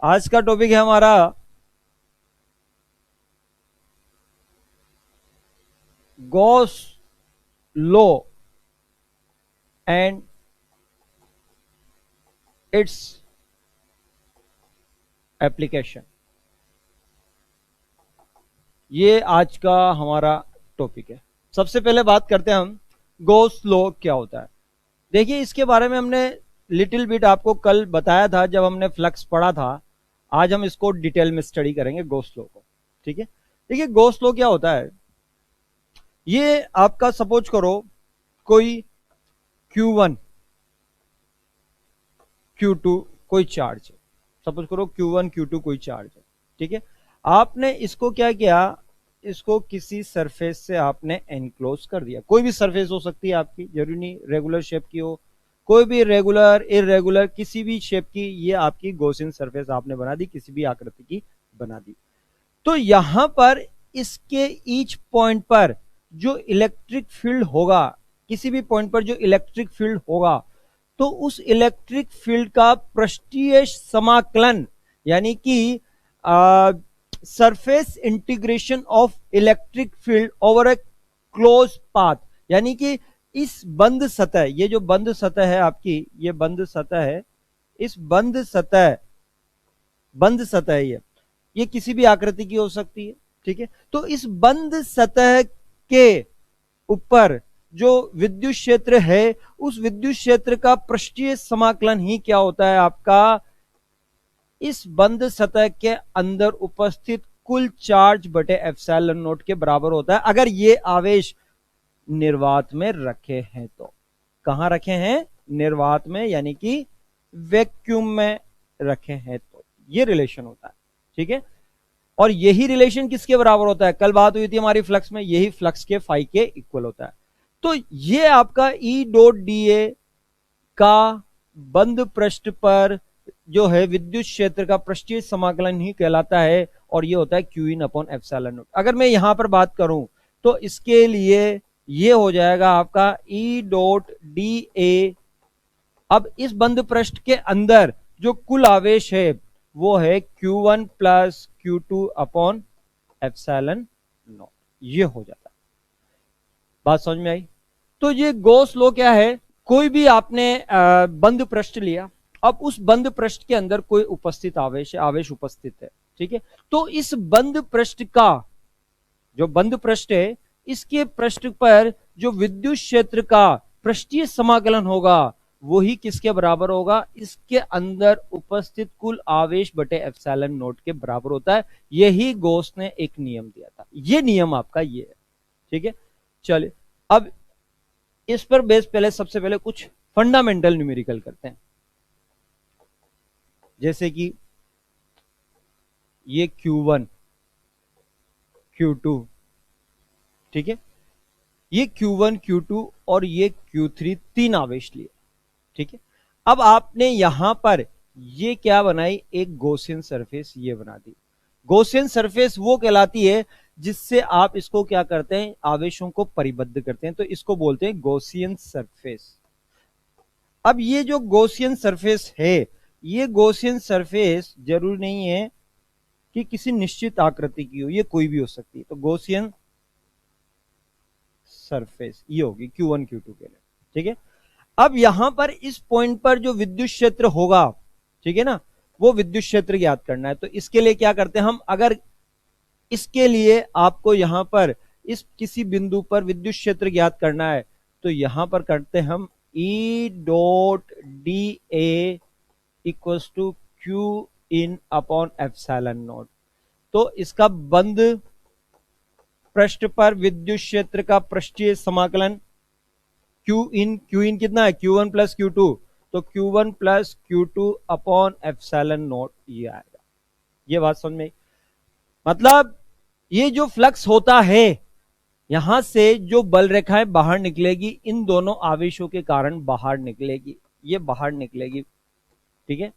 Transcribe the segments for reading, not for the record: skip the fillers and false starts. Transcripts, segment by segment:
आज का टॉपिक है हमारा Gauss law and its application. ये आज का हमारा टॉपिक है। सबसे पहले बात करते हैं हम गॉस लॉ क्या होता है। देखिए, इसके बारे में हमने लिटिल बिट आपको कल बताया था जब हमने फ्लक्स पढ़ा था। आज हम इसको डिटेल में स्टडी करेंगे गॉस लॉ को। ठीक है, देखिए गॉस लॉ क्या होता है। ये आपका सपोज करो कोई Q1 Q2 कोई चार्ज है। सपोज करो Q1 Q2 कोई चार्ज है। ठीक है, आपने इसको क्या किया, इसको किसी सरफेस से आपने एनक्लोज कर दिया। कोई भी सरफेस हो सकती है आपकी, जरूरी नहीं रेगुलर शेप की हो, कोई भी रेगुलर इरेगुलर किसी भी शेप की, ये आपकी गॉसियन सरफेस आपने बना दी, किसी भी आकृति की बना दी। तो यहां पर इसके ईच पॉइंट पर जो इलेक्ट्रिक फील्ड होगा, किसी भी पॉइंट पर जो इलेक्ट्रिक फील्ड होगा, तो उस इलेक्ट्रिक फील्ड का पृष्ठीय समाकलन यानी कि surface integration of electric field over A close path, यानी कि इस बंद सतह, ये जो बंद सतह है आपकी, ये बंद सतह है, इस बंद सतह है ये किसी भी आकृति की हो सकती है। ठीक है, तो इस बंद सतह के ऊपर जो विद्युत क्षेत्र है, उस विद्युत क्षेत्र का पृष्ठीय समाकलन ही क्या होता है आपका, इस बंद सतह के अंदर उपस्थित कुल चार्ज बटे एप्सिलॉन नॉट के बराबर होता है, अगर ये आवेश निर्वात में रखे हैं तो। कहां रखे हैं? निर्वात में, यानी कि वैक्यूम में रखे हैं तो ये रिलेशन होता है। ठीक है, और यही रिलेशन किसके बराबर होता है? कल बात हुई थी हमारी फ्लक्स में, यही फ्लक्स के फाई के इक्वल होता है। तो ये आपका E डॉट dA का बंद पृष्ठ पर जो है विद्युत क्षेत्र का पृष्ठीय समाकलन ही कहलाता है, और ये होता है Q in upon epsilon not. अगर मैं यहां पर बात करूं तो इसके लिए ये हो जाएगा आपका E डॉट dA। अब इस बंद पृष्ठ के अंदर जो कुल आवेश है वो है Q1 plus Q2 upon epsilon naught, ये हो जाता है। बात समझ में आई? तो ये गॉस लॉ क्या है, कोई भी आपने बंद पृष्ठ लिया, अब उस बंद पृष्ठ के अंदर कोई उपस्थित आवेश है, आवेश उपस्थित है। ठीक है, तो इस बंद पृष्ठ का, जो बंद पृष्ठ है, इसके पृष्ठ पर जो विद्युत क्षेत्र का पृष्ठीय समाकलन होगा वही किसके बराबर होगा, इसके अंदर उपस्थित कुल आवेश बटे एप्सिलॉन नॉट के बराबर होता है। यही गॉस ने एक नियम दिया था, ये नियम आपका ये है। ठीक है, चलिए अब इस पर बेस पहले सबसे पहले कुछ फंडामेंटल न्यूमेरिकल करते हैं। जैसे कि ये Q1 Q2, ठीक है, ये Q1 Q2 और ये Q3, तीन आवेश लिए। ठीक है, अब आपने यहां पर ये क्या बनाई, एक गॉसियन सरफेस ये बना दी। गॉसियन सरफेस वो कहलाती है जिससे आप इसको क्या करते हैं, आवेशों को परिबद्ध करते हैं, तो इसको बोलते हैं गॉसियन सरफेस। अब ये जो गॉसियन सरफेस है, ये गॉसियन सरफेस जरूरी नहीं है कि किसी निश्चित आकृति की हो, ये कोई भी हो सकती है। तो गॉसियन सरफेस ये होगी Q1 Q2 के लिए। ठीक है, अब यहां पर इस पॉइंट पर जो विद्युत क्षेत्र होगा, ठीक है ना, वो विद्युत क्षेत्र ज्ञात करना है। तो इसके लिए क्या करते हैं हम, अगर इसके लिए आपको यहां पर इस किसी बिंदु पर विद्युत क्षेत्र ज्ञात करना है, तो यहां पर करते हैं हम E dot dA equals to Q in upon epsilon naught. तो इसका बंद पृष्ठ पर विद्युत क्षेत्र का पृष्ठीय समाकलन Q इन कितना है, Q1 प्लस Q2, तो Q1 plus Q2 upon epsilon naught ये आएगा। ये बात समझ में? मतलब ये जो फ्लक्स होता है, यहां से जो बल रेखाएं बाहर निकलेगी, इन दोनों आवेशों के कारण बाहर निकलेगी, ये बाहर निकलेगी। ठीक है,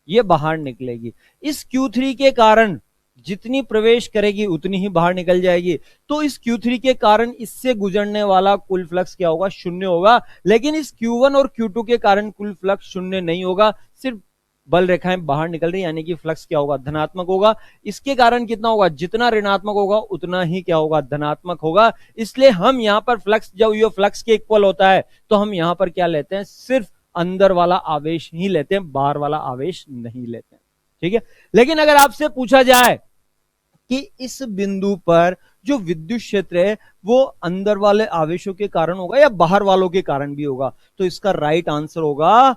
ये बाहर निकलेगी। इस Q3 के कारण जितनी प्रवेश करेगी उतनी ही बाहर निकल जाएगी। तो इस Q3 के कारण इससे गुजरने वाला कुल फ्लक्स क्या होगा, शून्य होगा। लेकिन इस Q1 और Q2 के कारण कुल फ्लक्स शून्य नहीं होगा, सिर्फ बल रेखाएं बाहर निकल रही, यानी कि फ्लक्स क्या होगा, धनात्मक होगा। इसके कारण कितना होगा, जितना ऋणात्मक होगा उतना ही क्या होगा, धनात्मक होगा। इसलिए हम यहां पर फ्लक्स, जब ये फ्लक्स के इक्वल होता है तो हम यहां पर क्या लेते हैं, सिर्फ अंदर वाला आवेश ही लेते हैं, बाहर वाला आवेश नहीं लेते हैं। ठीक है। लेकिन अगर आपसे पूछा जाए कि इस बिंदु पर जो विद्युत क्षेत्र है वो अंदर वाले आवेशों के कारण होगा या बाहर वालों के कारण भी होगा, तो इसका राइट आंसर होगा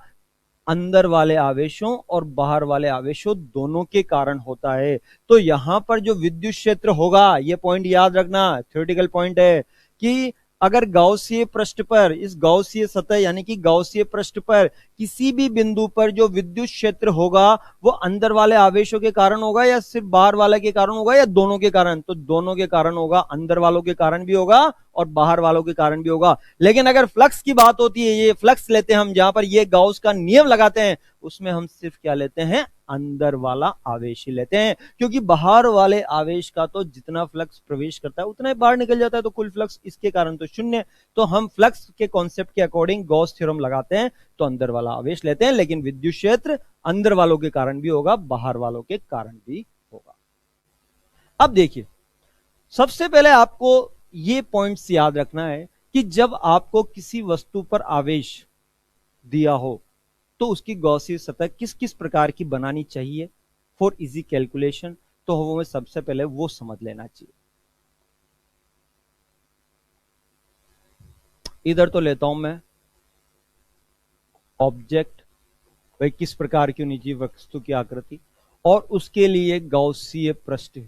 अंदर वाले आवेशों और बाहर वाले आवेशों दोनों के कारण होता है। तो यहां पर जो विद्युत क्षेत्र होगा, ये पॉइंट याद रखना, थ्योरेटिकल पॉइंट है, कि अगर गाउसीय पृष्ठ पर, इस गाउसीय सतह यानी कि गाउसीय पृष्ठ पर किसी भी बिंदु पर जो विद्युत क्षेत्र होगा वो अंदर वाले आवेशों के कारण होगा या सिर्फ बाहर वाले के कारण होगा या दोनों के कारण, तो दोनों के कारण होगा, अंदर वालों के कारण भी होगा और बाहर वालों के कारण भी होगा। लेकिन अगर फ्लक्स की बात होती है, ये फ्लक्स लेते हैं हम, जहां पर ये गाउस का नियम लगाते हैं, उसमें हम सिर्फ क्या लेते हैं, अंदर वाला आवेश ही लेते हैं, क्योंकि बाहर वाले आवेश का तो जितना फ्लक्स प्रवेश करता है उतना ही बाहर निकल जाता है, तो कुल फ्लक्स इसके कारण तो शून्य। तो हम फ्लक्स के कॉन्सेप्ट के अकॉर्डिंग गॉस थ्योरम लगाते हैं, तो अंदर वाला आवेश लेते हैं। लेकिन विद्युत क्षेत्र अंदर वालों के कारण भी होगा, बाहर वालों के कारण भी होगा। अब देखिए, सबसे पहले आपको ये पॉइंट्स याद रखना है कि जब आपको किसी वस्तु पर आवेश दिया हो तो उसकी गॉसीय सतह किस किस प्रकार की बनानी चाहिए फॉर इजी कैलकुलेशन, तो हमें सबसे पहले वो समझ लेना चाहिए। इधर तो लेता हूं मैं ऑब्जेक्ट, भाई किस प्रकार की होनी चाहिए वस्तु की आकृति, और उसके लिए गॉसीय पृष्ठ,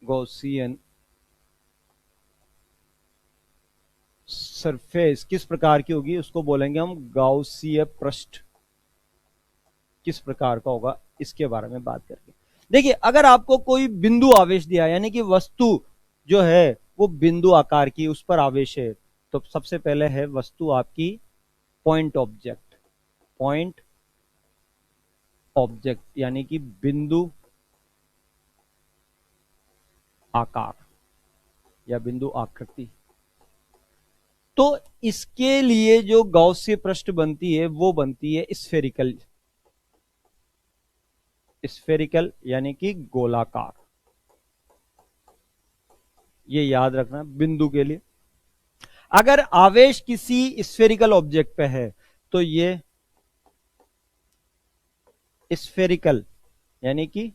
गॉसियन सरफेस किस प्रकार की होगी उसको बोलेंगे हम गाउसीय पृष्ठ, किस प्रकार का होगा इसके बारे में बात करके। देखिए, अगर आपको कोई बिंदु आवेश दिया, यानी कि वस्तु जो है वो बिंदु आकार की, उस पर आवेश है, तो सबसे पहले है वस्तु आपकी पॉइंट ऑब्जेक्ट, पॉइंट ऑब्जेक्ट यानी कि बिंदु आकार या बिंदु आकृति। तो इसके लिए जो गॉसीय पृष्ठ बनती है वो बनती है स्फेरिकल, स्फेरिकल यानी कि गोलाकार, ये याद रखना बिंदु के लिए। अगर आवेश किसी स्फेरिकल ऑब्जेक्ट पे है तो ये स्फेरिकल यानी कि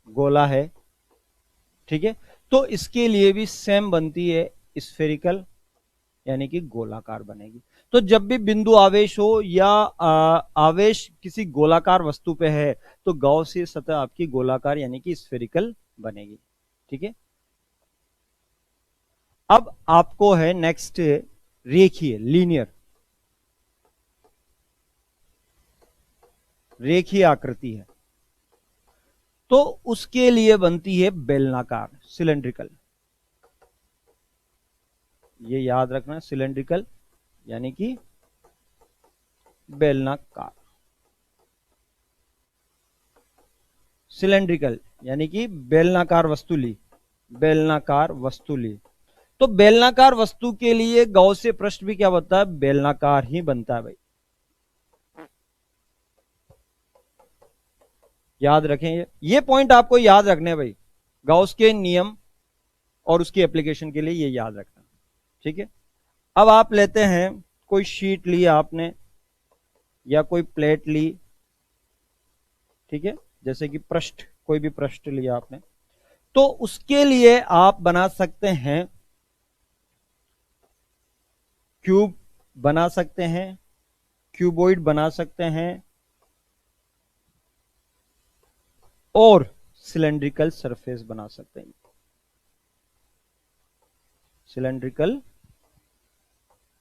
गोला है, ठीक है। तो इसके लिए भी सेम बनती है, स्फेरिकल यानी कि गोलाकार बनेगी। तो जब भी बिंदु आवेश हो या आवेश किसी गोलाकार वस्तु पे है तो गाउसीय सतह आपकी गोलाकार यानी कि स्फेरिकल बनेगी, ठीक है। अब आपको है नेक्स्ट रेखीय, लीनियर, रेखीय आकृति है, तो उसके लिए बनती है बेलनाकार, सिलेंड्रिकल, ये याद रखना, सिलेंड्रिकल यानी कि बेलनाकार, सिलेंड्रिकल यानी कि बेलनाकार वस्तु ली, बेलनाकार वस्तु ली। तो बेलनाकार वस्तु के लिए गॉसीय पृष्ठ भी क्या बनता है, बेलनाकार ही बनता है भाई, याद रखें, ये पॉइंट आपको याद रखने हैं भाई, गॉस के नियम और उसकी एप्लीकेशन के लिए ये याद रखना, ठीक है। अब आप लेते हैं कोई शीट ली आपने या कोई प्लेट ली, ठीक है, जैसे कि पृष्ठ, कोई भी पृष्ठ लिया आपने, तो उसके लिए आप बना सकते हैं क्यूब, बना सकते हैं क्यूबॉइड, बना सकते हैं और सिलेंड्रिकल सरफेस बना सकते हैं, सिलेंड्रिकल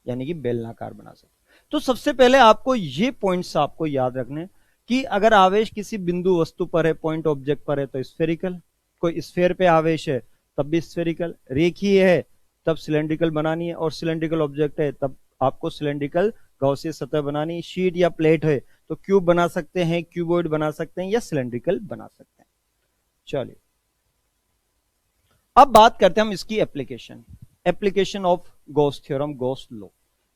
यानी कि बेलनाकार बना सकते हैं। तो सबसे पहले आपको ये पॉइंट्स आपको याद रखने कि अगर आवेश किसी बिंदु वस्तु पर है, पॉइंट ऑब्जेक्ट पर है तो स्फेरिकल, कोई स्फेयर पे आवेश है तब भी स्फेरिकल, रेखीय है तब सिलेंड्रिकल बनानी है, और सिलेंड्रिकल ऑब्जेक्ट है तब आपको सिलेंड्रिकल गॉसीय सतह बनानी, शीट या प्लेट है तो क्यूब बना सकते हैं, क्यूबॉइड बना सकते हैं या सिलेंड्रिकल बना सकते हैं। चलिए अब बात करते हैं हम इसकी application, application of Gauss theorem, Gauss law.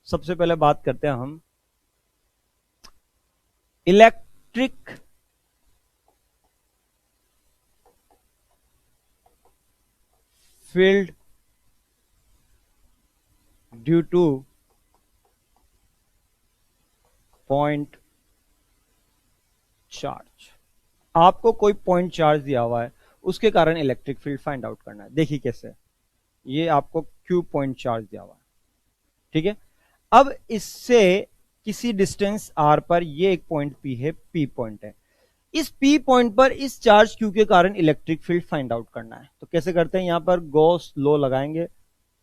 सबसे पहले बात करते हैं हम electric field due two point charge. आपको कोई पॉइंट चार्ज दिया हुआ है, उसके कारण इलेक्ट्रिक फील्ड फाइंड आउट करना है। देखिए कैसे, ये आपको क्यू पॉइंट चार्ज दिया हुआ है, ठीक है। अब इससे किसी डिस्टेंस आर पर ये एक पॉइंट पी है, पी पॉइंट है। इस पी पॉइंट पर इस चार्ज क्यू के कारण इलेक्ट्रिक फील्ड फाइंड आउट करना है। तो कैसे करते हैं, यहां पर गॉस लॉ लगाएंगे।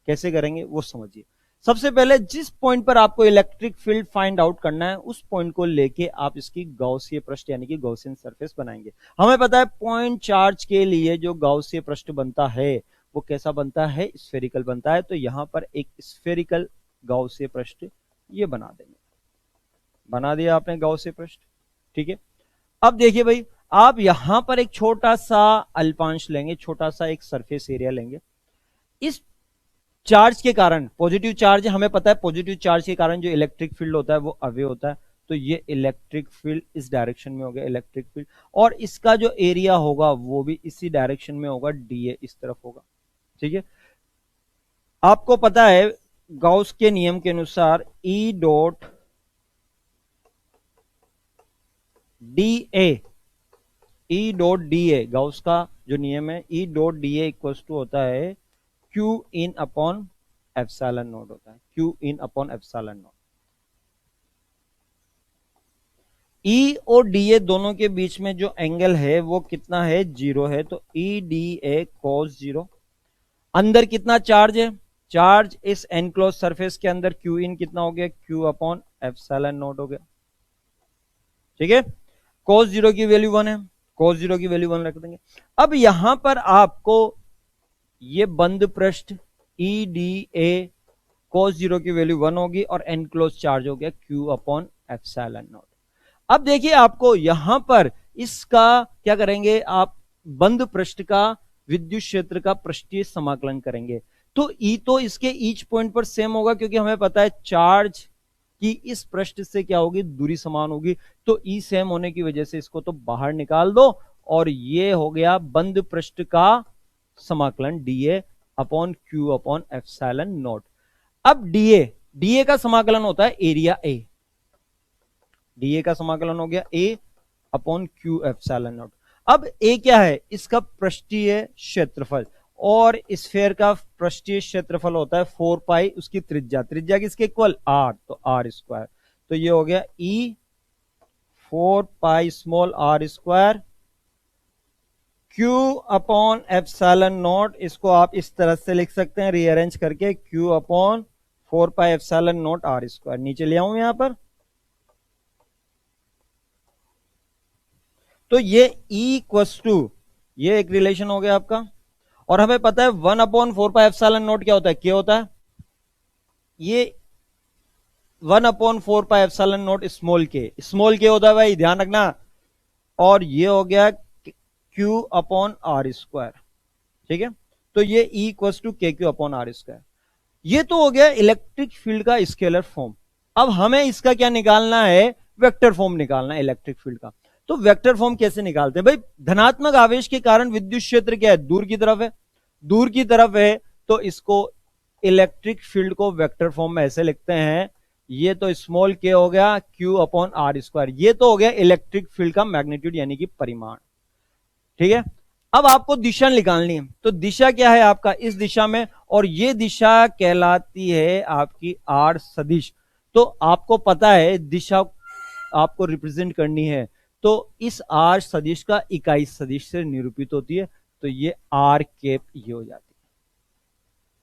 कैसे करेंगे वो समझिए। सबसे पहले जिस पॉइंट पर आपको इलेक्ट्रिक फील्ड फाइंड आउट करना है, उस पॉइंट को लेके आप इसकी गॉसीय पृष्ठ यानी कि गॉसियन सरफेस बनाएंगे। हमें पता है पॉइंट चार्ज के लिए जो गॉसीय पृष्ठ बनता है वो कैसा बनता है, स्फेरिकल बनता है। तो यहां पर एक स्फेरिकल गॉसीय पृष्ठ ये बना देंगे। बना दिया आपने गॉसीय पृष्ठ, ठीक है। अब देखिए भाई, आप यहां पर एक छोटा सा अल्पांश लेंगे, छोटा सा एक सरफेस एरिया लेंगे। इस चार्ज के कारण, पॉजिटिव चार्ज हमें पता है, पॉजिटिव चार्ज के कारण जो इलेक्ट्रिक फील्ड होता है वो अवे होता है। तो ये इलेक्ट्रिक फील्ड इस डायरेक्शन में हो गया इलेक्ट्रिक फील्ड, और इसका जो एरिया होगा वो भी इसी डायरेक्शन में होगा, डीए इस तरफ होगा, ठीक है। आपको पता है गाउस के नियम के अनुसार E dot D A, Gauss का जो नियम है E dot D A equal to होता है Q in upon epsilon naught होता है, Q in upon epsilon naught. E और डी ए दोनों के बीच में जो एंगल है वो कितना है, 0 है। तो ई डी ए कॉस 0। अंदर कितना चार्ज है, चार्ज इस एनक्लोज सरफेस के अंदर क्यू इन कितना हो गया, क्यू अपॉन एप्सिलॉन नॉट हो गया, ठीक है। cos 0 की वैल्यू 1 है, cos 0 की वैल्यू 1 रख देंगे। अब यहां पर आपको ये बंद पृष्ठ ई डी ए cos 0 की वैल्यू 1 होगी और एनक्लोज चार्ज हो गया q अपॉन एप्सिलॉन नॉट। अब देखिए आपको यहां पर इसका क्या करेंगे, आप बंद पृष्ठ का विद्युत क्षेत्र का पृष्ठीय समाकलन करेंगे। तो ई तो इसके ईच पॉइंट पर सेम होगा, क्योंकि हमें पता है चार्ज कि इस पृष्ठ से क्या होगी, दूरी समान होगी। तो ई सेम होने की वजह से इसको तो बाहर निकाल दो, और ये हो गया बंद पृष्ठ का समाकलन DA upon Q upon epsilon not. अब डीए का समाकलन होता है एरिया ए, डीए का समाकलन हो गया ए अपॉन क्यू एप्सिलॉन नॉट। अब ए क्या है, इसका पृष्ठीय क्षेत्रफल, और स्फेयर का पृष्ठीय क्षेत्रफल होता है 4 पाई, उसकी त्रिज्या, त्रिज्या किसके इक्वल, आर, तो आर स्क्वायर। तो ये हो गया E 4 pi small r square Q upon epsilon naught. इसको आप इस तरह से लिख सकते हैं रीअरेंज करके, q upon 4 pi epsilon naught are square. नीचे ले आऊं यहां पर, तो ये ई इक्वल्स टू, ये एक रिलेशन हो गया आपका। और हमें पता है 1 अपॉन 4 पाई एप्सिलॉन नॉट क्या होता है, के होता है। ये 1 upon 4 pi epsilon naught small के होता है भाई, ध्यान रखना। और ये हो गया क्यू अपॉन आर स्क्वायर, ठीक है। तो ये ई इक्वल्स टू के क्यू अपॉन आर स्क्वायर। ये तो हो गया इलेक्ट्रिक फील्ड का स्केलर फॉर्म। अब हमें इसका क्या निकालना है, वेक्टर फॉर्म निकालना है इलेक्ट्रिक फील्ड का। तो वेक्टर फॉर्म कैसे निकालते हैं भाई, धनात्मक आवेश के कारण विद्युत क्षेत्र क्या है, दूर की तरफ है, दूर की तरफ है। तो इसको इलेक्ट्रिक फील्ड को वेक्टर फॉर्म में ऐसे लिखते हैं, ये तो स्मॉल के हो गया क्यू अपॉन आर स्क्वायर। ये तो हो गया इलेक्ट्रिक फील्ड का मैग्नीट्यूड यानी कि परिमाण, ठीक है। अब आपको दिशा निकालनी है, तो दिशा क्या है आपका, इस दिशा में, और ये दिशा कहलाती है आपकी आर सदिश। तो आपको पता है दिशा आपको रिप्रेजेंट करनी है, तो इस आर सदिश का इकाई सदिश से निरूपित होती है। तो ये आर कैप ये हो जाती है,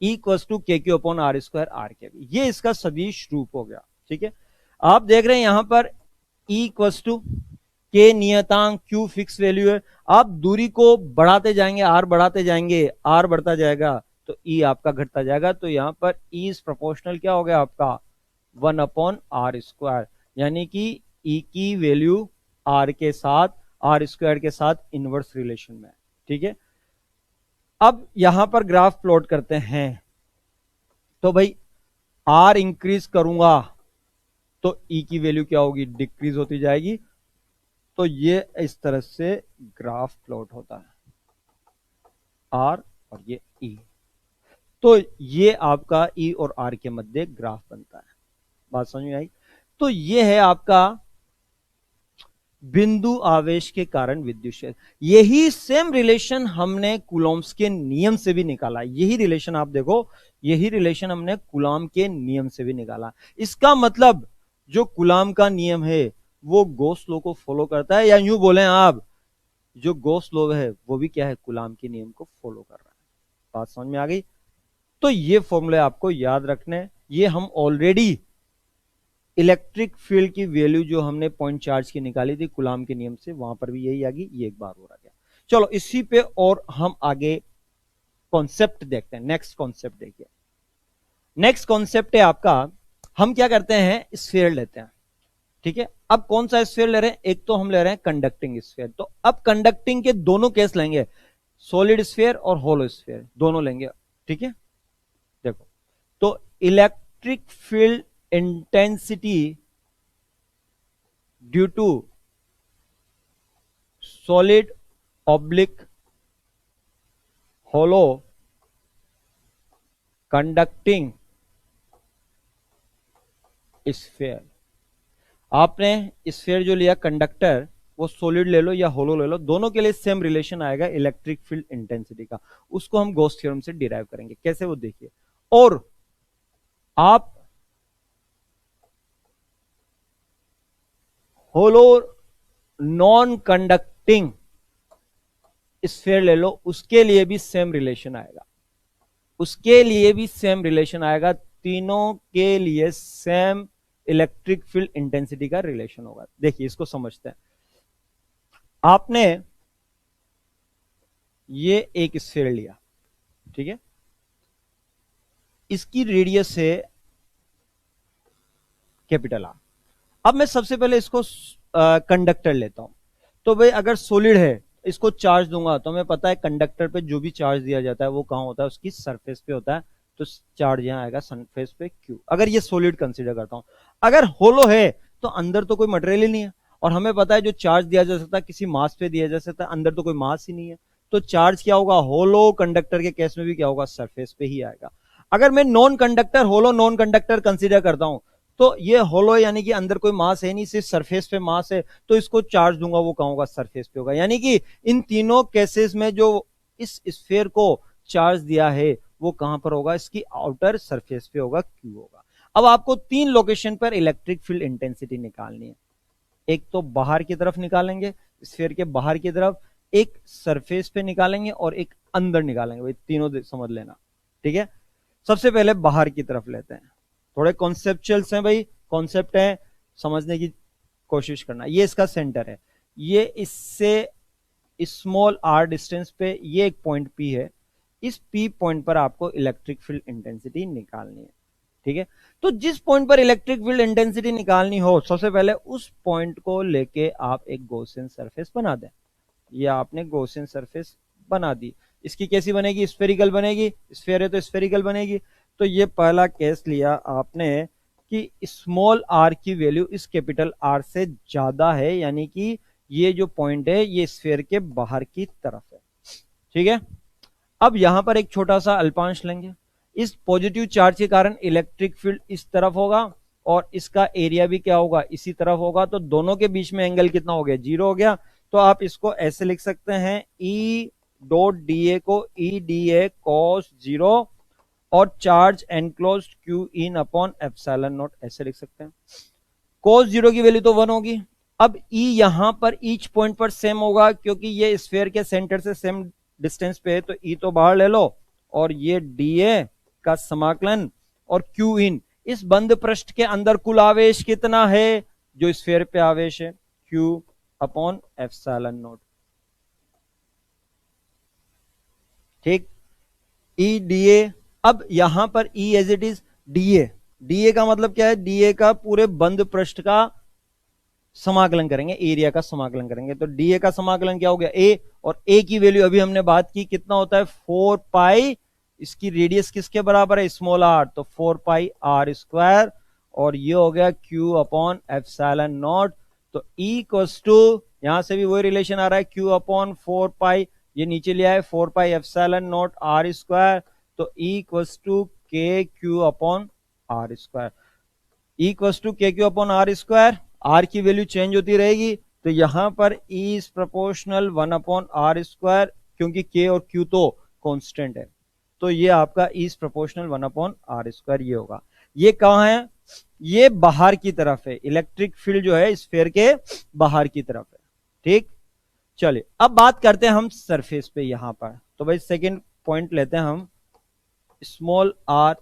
ई इक्वल्स टू के Q upon are square r cap, ये इसका सदिश रूप हो गया, ठीक है। आप देख रहे हैं यहां पर ई इक्वल्स टू के नियतांक, क्यू फिक्स वैल्यू है। आप दूरी को बढ़ाते जाएंगे, आर बढ़ाते जाएंगे, आर बढ़ता जाएगा तो ई आपका घटता जाएगा। तो यहां पर ई इज प्रोपोर्शनल क्या हो गया आपका, 1 अपॉन आर स्क्वायर, यानी कि ई की वैल्यू आर के साथ, आर स्क्वायर के साथ इनवर्स रिलेशन में, ठीक है। अब यहां पर ग्राफ प्लॉट करते हैं, तो भाई आर इंक्रीज करूंगा तो ई की वैल्यू क्या होगी, डिक्रीज होती जाएगी। तो ये इस तरह से ग्राफ प्लॉट होता है, आर और ये ई। तो ये आपका ई और आर के मध्य ग्राफ बनता है। बात समझ में आई? तो ये है आपका बिंदु आवेश के कारण विद्युत क्षेत्र। यही सेम रिलेशन हमने कूलॉम्स के नियम से भी निकाला। यही रिलेशन आप देखो, यही रिलेशन हमने कूलॉम के नियम से भी निकाला। इसका मतलब जो कूलॉम का नियम है वो गॉस लॉ को फॉलो करता है, या यूं बोलें आप, जो गॉस लॉ है वो भी क्या है, कूलॉम के नियम को फॉलो कर रहा है। बात समझ में आ गई? तो ये फॉर्मूले आपको याद रखने। ये हम ऑलरेडी इलेक्ट्रिक फील्ड की वैल्यू जो हमने पॉइंट चार्ज की निकाली थी कूलॉम के नियम से, वहां पर भी यही आ गई, ये एक बार और आ गया। चलो इसी पे और हम आगे कॉन्सेप्ट देखते हैं। नेक्स्ट कॉन्सेप्ट देखिए। नेक्स्ट कॉन्सेप्ट है आपका, हम क्या करते हैं, स्फीयर लेते हैं। ठीक है, अब कौन सा स्फीयर ले रहे हैं? एक तो हम ले रहे हैं कंडक्टिंग स्फीयर। तो अब कंडक्टिंग के दोनों केस लेंगे, सॉलिड स्फीयर और होलो स्फीयर, दोनों लेंगे। ठीक है, देखो, तो electric field intensity due to solid oblique hollow conducting sphere। आपने स्फीयर जो लिया कंडक्टर, वो सॉलिड ले लो या होलो ले लो, दोनों के लिए सेम रिलेशन आएगा इलेक्ट्रिक फील्ड इंटेंसिटी का। उसको हम गॉस थ्योरम से डिराइव करेंगे। कैसे, वो देखिए। और आप होलो नॉन कंडक्टिंग स्फीयर ले लो, उसके लिए भी सेम रिलेशन आएगा। उसके लिए भी सेम रिलेशन आएगा। तीनों के लिए सेम इलेक्ट्रिक फील्ड इंटेंसिटी का रिलेशन होगा। देखिए, इसको समझते हैं। आपने ये एक स्फीयर लिया, ठीक है, इसकी रेडियस है कैपिटल आर। अब मैं सबसे पहले इसको कंडक्टर लेता हूं। तो भाई अगर सॉलिड है, इसको चार्ज दूंगा, तो हमें पता है कंडक्टर पे जो भी चार्ज दिया जाता है वो कहां होता है, उसकी सरफेस पे होता है। तो चार्ज यहां आएगा सरफेस पे क्यू, अगर ये सॉलिड कंसीडर करता हूं। अगर होलो है तो अंदर तो कोई मटेरियल ही नहीं है, और हमें पता है जो चार्ज दिया जा सकता है किसी मास पे दिया जा सकता है, अंदर तो कोई मास ही नहीं है। तो चार्ज क्या होगा, होलो कंडक्टर के केस में भी क्या होगा, सरफेस पे ही आएगा। अगर मैं नॉन कंडक्टर, होलो नॉन कंडक्टर कंसीडर करता हूं, तो ये होलो यानी कि अंदर कोई मास है नहीं, सिर्फ सरफेस पे मास है, तो इसको चार्ज दूंगा वो कहां होगा, सरफेस पे होगा। यानी कि इन तीनों केसेस में जो इस स्फीयर को चार्ज दिया है वो कहां पर होगा, इसकी आउटर सरफेस पे होगा, क्यू होगा। अब आपको तीन लोकेशन पर इलेक्ट्रिक फील्ड इंटेंसिटी निकालनी है। एक तो बाहर की तरफ निकालेंगे, स्फीयर के बाहर की तरफ, एक सरफेस पे निकालेंगे और एक अंदर निकालेंगे। भाई तीनों समझ लेना, ठीक है। सबसे पहले बाहर की तरफ लेते हैं। थोड़े कॉन्सेप्चुअल्स हैं भाई, कॉन्सेप्ट है, समझने की कोशिश करना। ये इसका सेंटर है, ये इससे स्मॉल आर डिस्टेंस पे ये एक पॉइंट पी है। इस पी पॉइंट पर आपको इलेक्ट्रिक फील्ड इंटेंसिटी निकालनी है, ठीक है। तो जिस पॉइंट पर इलेक्ट्रिक फील्ड इंटेंसिटी निकालनी हो, सबसे पहले उस पॉइंट को लेके आप एक गॉसियन सरफेस बना दें। ये आपने गॉसियन सरफेस बना दी। इसकी कैसी बनेगी, स्फेरिकल बनेगी, स्फीयर है तो स्फेरिकल बनेगी। तो ये पहला केस लिया आपने कि स्मॉल आर की वैल्यू इस कैपिटल आर से ज्यादा है, यानी कि ये जो पॉइंट है ये स्फीयर के बाहर की तरफ है, ठीक है। अब यहां पर एक छोटा सा अल्पांश लेंगे। इस पॉजिटिव चार्ज के कारण इलेक्ट्रिक फील्ड इस तरफ होगा और इसका एरिया भी क्या होगा, इसी तरफ होगा। तो दोनों के बीच में एंगल कितना हो गया, 0 हो गया। तो आप इसको ऐसे लिख सकते हैं, ई डॉट डी ए को ई डी ए कॉस 0 और charge enclose Q in upon epsilon not, ऐसे लिख सकते हैं। cos 0 की वैल्यू तो 1 होगी। अब E यहां पर ईच पॉइंट पर सेम होगा, क्योंकि ये स्फीयर के सेंटर से सेम डिस्टेंस पे है। तो E तो बाहर ले लो, और ये dA का समाकलन और Q इन, इस बंद पृष्ठ के अंदर कुल आवेश कितना है, जो स्फीयर पे आवेश है, Q अपॉन एप्सिलॉन नॉट, ठीक। E dA, अब यहां पर E as it is dA, dA का मतलब क्या है, dA का पूरे बंद पृष्ठ का समाकलन करेंगे, एरिया का समाकलन करेंगे। तो dA का समाकलन क्या हो गया, A, और A की वैल्यू अभी हमने बात की कितना होता है, 4 पाई, इसकी रेडियस किसके बराबर है, स्मॉल r, तो 4 पाई r स्क्वायर, और ये हो गया Q अपॉन एप्सिलॉन नॉट। तो E इक्वल्स टू यहां से भी वही रिलेशन आ रहा है, Q अपॉन 4 पाई, ये नीचे लिया है 4 pi epsilon naught are square, तो E इक्वल्स टू के Q upon are square, E equals to के Q upon are square, R की वैल्यू चेंज होती रहेगी, तो यहां पर E is proportional 1 upon are square, क्योंकि K और Q तो कांस्टेंट है, तो ये आपका E is proportional 1 upon are square ये होगा। ये कहां है, ये बाहर की तरफ है, इलेक्ट्रिक फील्ड जो है स्फीयर के बाहर की तरफ है, ठीक। चलिए अब बात करते हैं हम सरफेस पे यहां पर, तो भाई सेकंड पॉइंट लेते हैं हम, small r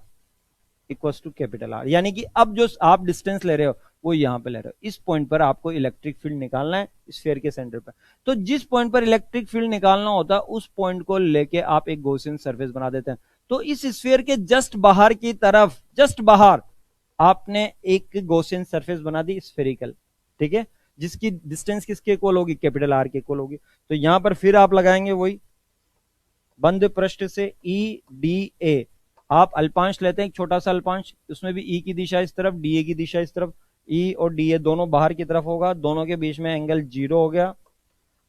equals to capital R, यानी कि अब जो आप डिस्टेंस ले रहे हो वो यहां पे ले रहे हो, इस पॉइंट पर आपको इलेक्ट्रिक फील्ड निकालना है स्फीयर के सेंटर पर। तो जिस पॉइंट पर इलेक्ट्रिक फील्ड निकालना होता है उस पॉइंट को लेके आप एक गॉसियन सरफेस बना देते हैं। तो इस स्फीयर के जस्ट बाहर की तरफ, जस्ट बाहर आपने एक गॉसियन सरफेस बना दी स्फेरिकल, ठीक है, जिसकी डिस्टेंस किसके इक्वल होगी, कैपिटल आर के इक्वल होगी। तो यहां पर फिर आप लगाएंगे वही बंद पृष्ठ से ई डी ए, आप अल्पांश लेते हैं एक छोटा सा अल्पांश, उसमें भी ई की दिशा इस तरफ, डी ए की दिशा इस तरफ, ई और डी ए दोनों बाहर की तरफ होगा, दोनों के बीच में एंगल 0 हो गया।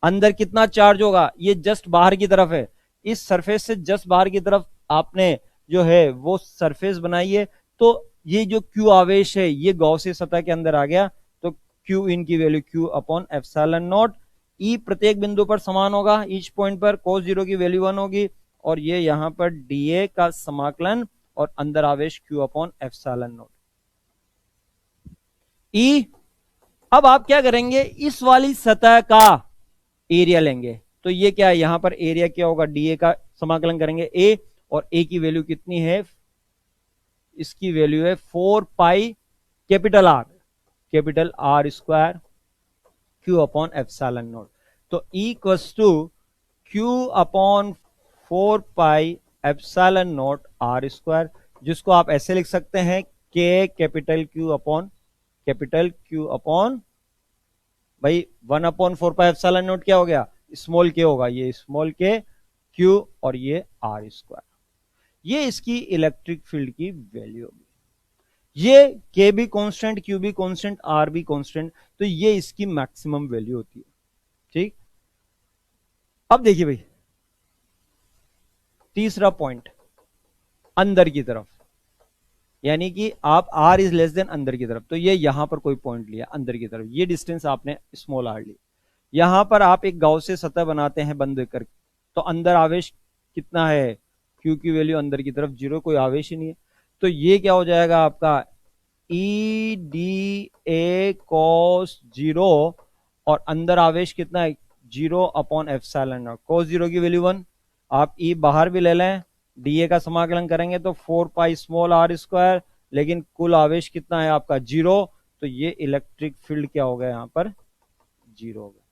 अंदर कितना चार्ज होगा, ये जस्ट बाहर की तरफ है, इस सरफेस से जस्ट बाहर की तरफ आपने जो है वो सरफेस बनाई है, तो ये जो क्यू आवेश है ये गॉसियन सतह के अंदर आ गया, तो क्यू इन की value Q upon epsilon naught, E प्रत्येक बिंदु पर समान होगा, ईच पॉइंट पर cos 0 की वैल्यू 1 होगी, और ये यहां पर डीए का समाकलन और अंदर आवेश क्यू अपॉन एप्सिलॉन नॉट ई। अब आप क्या करेंगे, इस वाली सतह का एरिया लेंगे, तो ये क्या है, यहां पर एरिया क्या होगा, डीए का समाकलन करेंगे ए, और ए की वैल्यू कितनी है, इसकी वैल्यू है 4 pi capital R square Q upon epsilon naught, तो equals to Q upon 4 pi epsilon naught are square, जिसको आप ऐसे लिख सकते हैं के कैपिटल क्यू अपॉन भाई 1 अपॉन 4 पाई एप्सिलॉन नॉट क्या हो गया, स्मॉल के होगा, ये स्मॉल के क्यू और ये आर स्क्वायर, ये इसकी इलेक्ट्रिक फील्ड की वैल्यू होगी। ये के भी कांस्टेंट, क्यू भी कांस्टेंट, आर भी कांस्टेंट, तो ये इसकी मैक्सिमम वैल्यू होती है, ठीक। अब देखिए भाई तीसरा पॉइंट, अंदर की तरफ, यानी कि आप आर इज लेस देन अंदर की तरफ, तो ये यहां पर कोई पॉइंट लिया अंदर की तरफ, ये डिस्टेंस आपने स्मॉल आर ली, यहां पर आप एक गॉसियन सतह बनाते हैं बंद कर, तो अंदर आवेश कितना है, क्यू की वैल्यू अंदर की तरफ 0, कोई आवेश ही नहीं है, तो ये क्या हो जाएगा आपका ई डी ए कॉस 0, और अंदर आवेश कितना है 0 अपॉन एप्सिलॉन नॉट, कॉस 0 की वैल्यू 1, आप ई बाहर भी ले लें, डीए का समाकलन करेंगे तो 4 पाई स्मॉल आर स्क्वायर, लेकिन कुल आवेश कितना है आपका 0, तो ये इलेक्ट्रिक फील्ड क्या हो गया यहां पर 0 हो गया।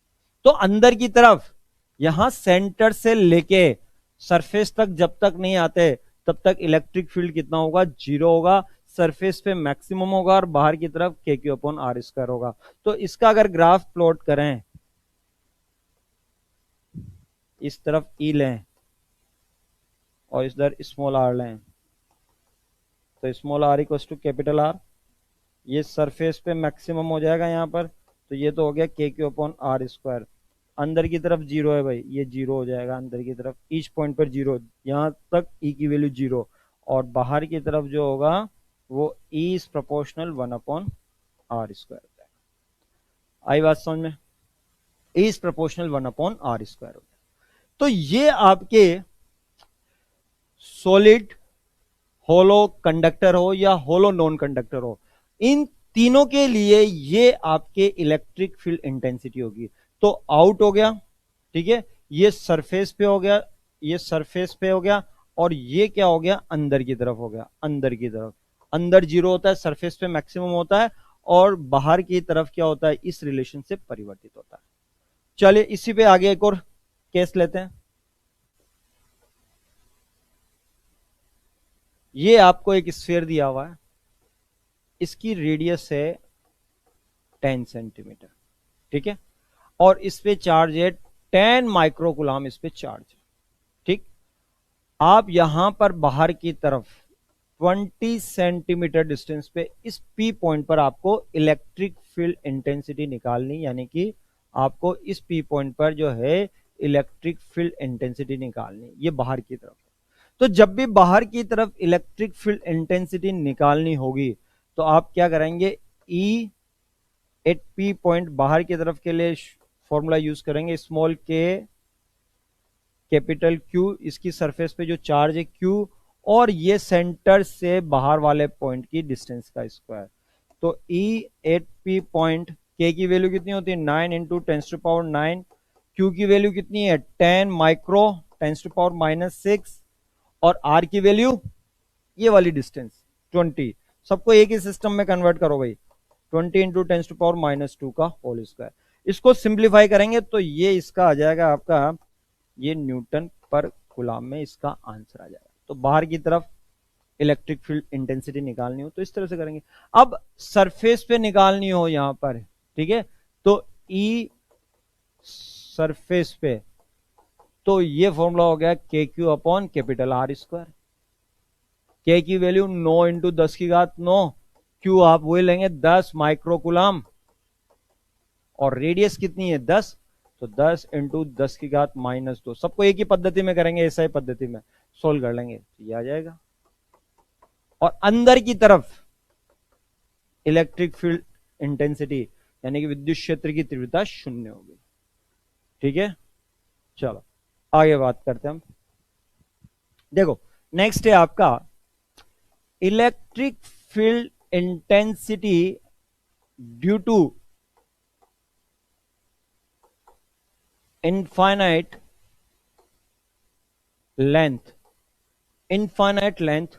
तो अंदर की तरफ यहां सेंटर से लेके सरफेस तक जब तक नहीं आते तब तक इलेक्ट्रिक फील्ड कितना होगा 0 होगा, सरफेस पे मैक्सिमम होगा, और बाहर की तरफ के क्यू अपॉन आर स्क्वायर होगा। तो इसका अगर ग्राफ प्लॉट करें, इस तरफ ई लें और इधर स्मॉल आर लें, तो small r equal to capital R, ये सरफेस पे मैक्सिमम हो जाएगा यहां पर, तो ये तो हो गया के क्यू अपॉन आर स्क्वायर, अंदर की तरफ 0 है भाई, ये 0 हो जाएगा अंदर की तरफ, ईच पॉइंट पर 0, यहां तक ई की वैल्यू 0, और बाहर की तरफ जो होगा वो E is proportional 1 upon are square हो जाएगा। आई बात समझ में, E is proportional 1 upon are square हो जाएगा। तो ये आपके सॉलिड, होलो कंडक्टर हो या होलो नॉन कंडक्टर हो, इन तीनों के लिए ये आपके इलेक्ट्रिक फील्ड इंटेंसिटी होगी। तो आउट हो गया, ठीक है, ये सरफेस पे हो गया, ये सरफेस पे हो गया, और ये क्या हो गया अंदर की तरफ हो गया, अंदर की तरफ, अंदर 0 होता है, सरफेस पे मैक्सिमम होता है, और बाहर की तरफ क्या होता है इस रिलेशन से परिवर्तित होता है। चलिए इसी पे आगे एक और केस लेते हैं। ये आपको एक स्फीयर दिया हुआ है, इसकी रेडियस है 10 सेंटीमीटर, ठीक है, और इस पे चार्ज है 10 माइक्रोकुलाम, इस पे चार्ज है, ठीक। आप यहां पर बाहर की तरफ 20 सेंटीमीटर डिस्टेंस पे इस पी पॉइंट पर आपको इलेक्ट्रिक फील्ड इंटेंसिटी निकालनी, यानी कि आपको इस पी पॉइंट पर जो है इलेक्ट्रिक फील्ड इंटेंसिटी निकालनी, ये बाहर की तरफ। तो जब भी बाहर की तरफ इलेक्ट्रिक फील्ड इंटेंसिटी निकालनी होगी तो आप क्या करेंगे, ई एट पी पॉइंट बाहर की तरफ के लिए फॉर्मूला यूज करेंगे, स्मॉल के कैपिटल क्यू, इसकी सरफेस पे जो चार्ज है क्यू, और ये सेंटर से बाहर वाले पॉइंट की डिस्टेंस का स्क्वायर। तो ई एट पी पॉइंट, के की वैल्यू कितनी होती है 9 इंटू 10⁻⁹, क्यू की वैल्यू कितनी है 10 माइक्रो 10⁻⁻⁶, और आर की वैल्यू ये वाली डिस्टेंस 20। सबको एक ही सिस्टम में कन्वर्ट करो भाई, 20 इंटू 10⁻⁻² का होल स्क्वायर। इसको सिंप्लीफाई करेंगे तो ये इसका आ जाएगा आपका, ये न्यूटन पर कूलम में इसका आंसर आ जाएगा। तो बाहर की तरफ इलेक्ट्रिक फील्ड इंटेंसिटी निकालनी हो तो इस तरह से करेंगे। अब सरफेस पे निकालनी हो यहां पर, ठीक है, तो ई सरफेस पे, तो ये फॉर्मूला हो गया के Q upon capital R square. के की वैल्यू 9 इंटू 10⁻9, क्यू आप वही लेंगे 10 माइक्रो कूलम, और रेडियस कितनी है 10, तो 10 इंटू 10⁻⁻²। सबको एक ही पद्धति में करेंगे, ऐसा ही पद्धति में सोल्व कर लेंगे, ये आ जाएगा। और अंदर की तरफ इलेक्ट्रिक फील्ड इंटेंसिटी यानी कि विद्युत क्षेत्र की तीव्रता 0 होगी। ठीक है, चलो आगे बात करते हैं हम। देखो नेक्स्ट है आपका electric field intensity due to infinite length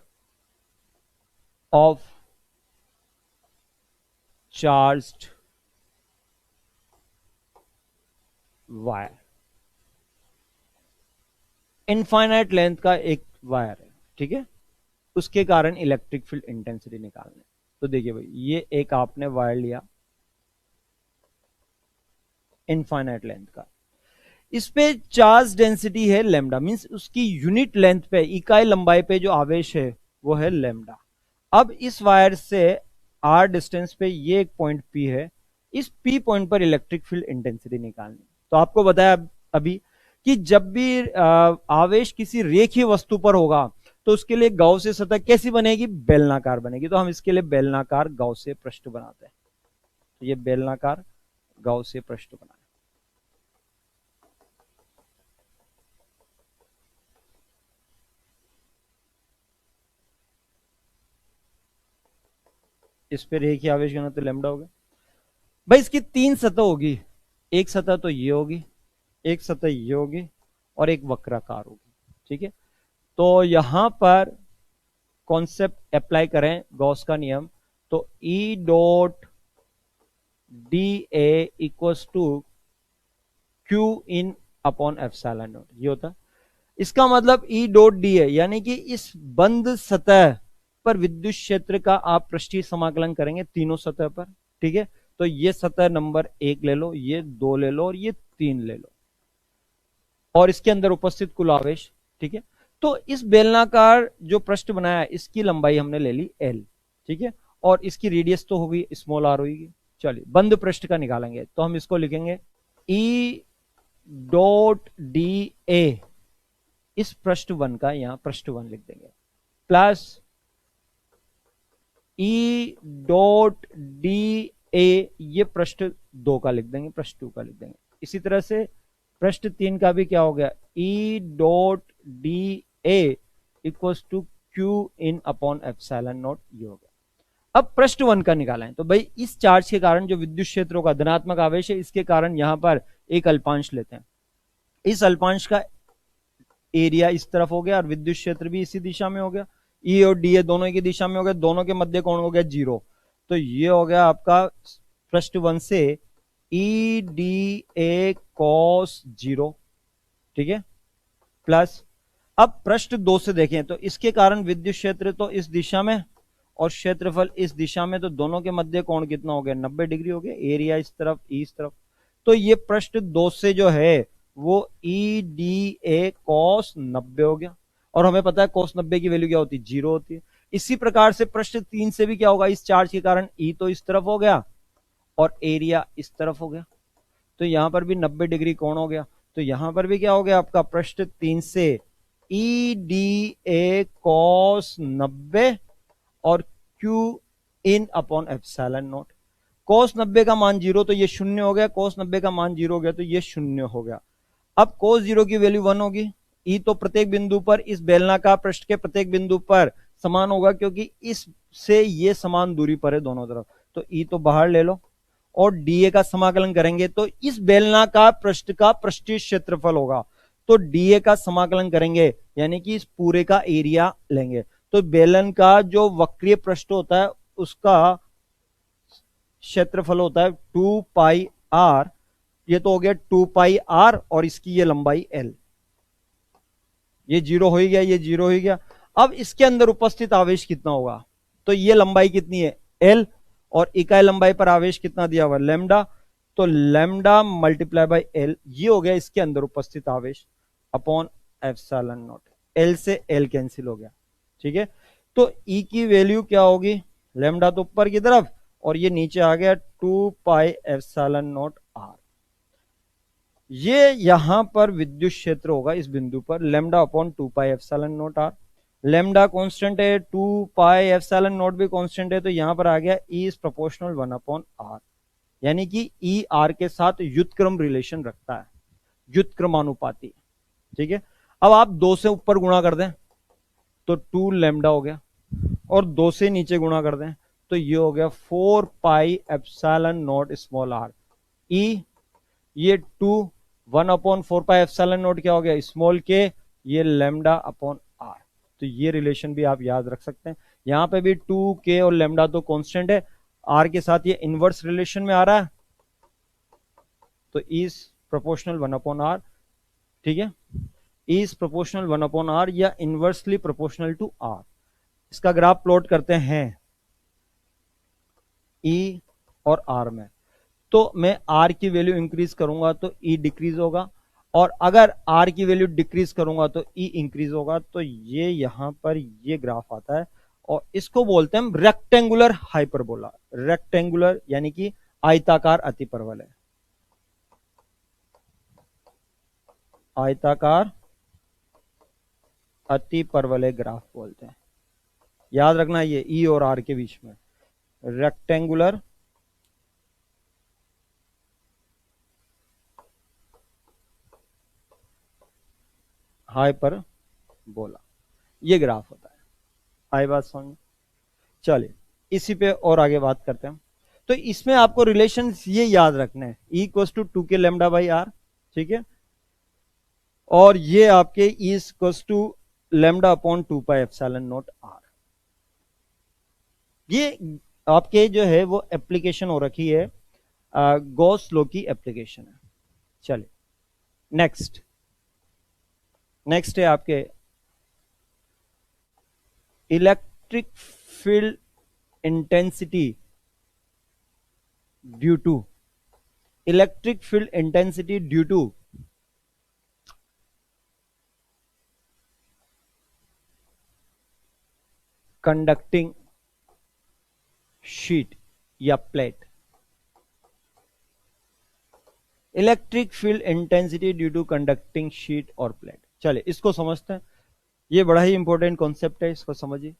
of charged wire। Infinite length का एक वायर है, ठीक है, उसके कारण इलेक्ट्रिक फील्ड इंटेंसिटी निकालने। तो देखिए भाई, ये एक आपने वायर लिया इनफाइनाइट लेंथ का, इस पे चार्ज डेंसिटी है लैम्डा, मींस उसकी यूनिट लेंथ पे, इकाई लंबाई पे जो आवेश है वो है लैम्डा। अब इस वायर से आर डिस्टेंस पे ये एक पॉइंट पी है, इस पी पॉइंट पर इलेक्ट्रिक फील्ड इंटेंसिटी निकालनी। तो आपको बताया अभी कि जब भी आवेश किसी रेखीय वस्तु पर होगा तो उसके लिए गाउसियन सतह कैसी बनेगी, बेलनाकार बनेगी। तो हम इसके लिए बेलनाकार गाउसियन पृष्ठ बनाते हैं। तो ये बेलनाकार गाउसियन पृष्ठ बनाए। इस पे रेखीय आवेश घनत्व लैम्डा होगा। भाई इसकी 3 सतह होगी, एक सतह तो ये होगी, एक सतह ये होगी, और एक वक्राकार होगी। ठीक है, तो यहां पर कॉन्सेप्ट अप्लाई करें गॉस का नियम, तो E dot D A equals to q in upon epsilon naught, ये होता। इसका मतलब ई डॉट डी ए यानी कि इस बंद सतह पर विद्युत क्षेत्र का आप पृष्ठीय समाकलन करेंगे तीनों सतह पर। ठीक है, तो ये सतह नंबर 1 ले लो, ये 2 ले लो, और ये 3 ले लो, और इसके अंदर उपस्थित कुल आवेश। ठीक है, तो इस बेलनाकार जो पृष्ठ बनाया इसकी लंबाई हमने ले ली एल। ठीक है, और इसकी रेडियस तो होगी स्मॉल आर होगी। चलिए बंद पृष्ठ का निकालेंगे, तो हम इसको लिखेंगे ई डॉट डी ए, इस पृष्ठ 1 का यहां पृष्ठ 1 लिख देंगे, plus E dot D A, ये पृष्ठ 2 का लिख देंगे, पृष्ठ 2 का लिख देंगे। इसी तरह से पृष्ठ 3 का भी क्या हो गया, E dot D A equals to q in upon epsilon naught, ये हो गया। अब पृष्ठ 1 का निकाला है, तो भाई इस चार्ज के कारण जो विद्युत क्षेत्रों का धनात्मक आवेश है, इसके कारण यहां पर एक अल्पांश लेते हैं। इस अल्पांश का एरिया इस तरफ हो गया और विद्युत क्षेत्र भी इसी दिशा में हो गया। ई और डी ए दोनों की दिशा में हो गया, दोनों के मध्य कोण हो गया 0। तो ये हो गया आपका पृष्ठ 1 से ई डी ए कॉस 0। ठीक है, प्लस अब पृष्ठ 2 से देखें तो इसके कारण विद्युत क्षेत्र तो इस दिशा में और क्षेत्रफल इस दिशा में, तो दोनों के मध्य कोण कितना हो गया 90 डिग्री हो गया। एरिया इस तरफ, ई इस तरफ, तो ये पृष्ठ 2 से जो है वो ई डी ए कॉस 90 हो गया, और हमें पता है cos 90 की वैल्यू क्या होती है 0 होती है। इसी प्रकार से पृष्ठ 3 से भी क्या होगा, इस चार्ज के कारण ई तो इस तरफ हो गया और एरिया इस तरफ हो गया। तो यहां पर भी 90 डिग्री कोण हो गया। तो यहां पर भी क्या हो गया आपका पृष्ठ 3 से ई डी ए कॉस 90 और Q in upon epsilon not. Cos 90 का मान 0 तो ये शून्य हो गया, कॉस 90 का मान 0 हो गया तो ये शून्य हो गया। अब cos 0 की वैल्यू 1 होगी। ई तो प्रत्येक बिंदु पर इस बेलनाकार पृष्ठ के प्रत्येक बिंदु पर समान होगा क्योंकि इस से ये समान दूरी पर है दोनों तरफ। तो ई तो बाहर ले लो और डीए का समाकलन करेंगे तो इस बेलनाकार पृष्ठ का पृष्ठीय क्षेत्रफल होगा। तो डीए का समाकलन करेंगे यानी कि इस पूरे का एरिया लेंगे। तो बेलन का जो वक्रीय पृष्ठ होता है उसका क्षेत्रफल होता है 2 पाई आर। ये तो हो गया 2 पाई आर और इसकी ये लंबाई एल। ये 0 हो ही गया, ये 0 हो ही गया। अब इसके अंदर उपस्थित आवेश कितना होगा? तो ये लंबाई कितनी है? एल, और इकाई लंबाई पर आवेश कितना दिया हुआ? लैम्डा। तो लैम्डा मल्टीप्लाई बाई एल, ये हो गया इसके अंदर उपस्थित आवेश अपॉन एप्सिलॉन नॉट। एल से एल कैंसिल हो गया, ठीक है। तो ई की वैल्यू क्या होगी? लैम्डा तो ऊपर की तरफ और ये नीचे आ गया 2 पाई एप्सिलॉन नॉट आर। ये यहां पर विद्युत क्षेत्र होगा इस बिंदु पर lambda upon 2 pi epsilon naught r. Lambda constant है, 2 पाई एप्सिलॉन नॉट भी कांस्टेंट है, तो यहां पर आ गया E is proportional 1 upon r, यानी कि ई आर के साथ व्युत्क्रम रिलेशन रखता है, व्युत्क्रमानुपाती, ठीक है। अब आप 2 से ऊपर गुणा कर दें तो 2 लैम्डा हो गया और 2 से नीचे गुणा कर दें तो ये हो गया 4 pi epsilon naught small R. E ये 2 1 अपॉन 4 पाई एप्सिलॉन नॉट क्या हो गया? स्मॉल के, ये लैम्डा अपॉन आर। तो ये रिलेशन भी आप याद रख सकते हैं। यहां पे भी 2 के और लैम्डा तो कांस्टेंट है, आर के साथ ये इनवर्स रिलेशन में आ रहा है, तो इज प्रोपोर्शनल 1 अपॉन आर, ठीक है। इज प्रोपोर्शनल 1 अपॉन आर या इनवर्सली प्रोपोर्शनल टू आर। इसका ग्राफ प्लॉट करते हैं ई और आर में। तो मैं आर की वैल्यू इंक्रीज करूंगा तो ई डिक्रीज होगा, और अगर आर की वैल्यू डिक्रीज करूंगा तो ई इंक्रीज होगा। तो ये यहां पर ये ग्राफ आता है और इसको बोलते हैं हम रेक्टेंगुलर हाइपरबोला। रेक्टेंगुलर यानी कि आयताकार अतिपरवलय, आयताकार अतिपरवलय ग्राफ बोलते हैं। याद रखना ये ई और आर के बीच में रेक्टेंगुलर हाइपरबोला, ये ग्राफ होता है। आई बात समझ? चलिए इसी पे और आगे बात करते हैं। तो इसमें आपको रिलेशन ये याद रखने हैं, ई इक्वल्स टू 2 के लैम्डा बाई आर, ठीक है, और ये आपके E equals to lambda upon 2 pi epsilon naught r. ये आपके जो है वो एप्लीकेशन हो रखी है, गॉस लॉ की एप्लीकेशन है। चलिए नेक्स्ट है आपके electric field intensity due to conducting sheet या plate. Electric field intensity due to conducting sheet और प्लेट। चलिए इसको समझते हैं, ये बड़ा ही इंपॉर्टेंट कॉन्सेप्ट है, इसको समझिए।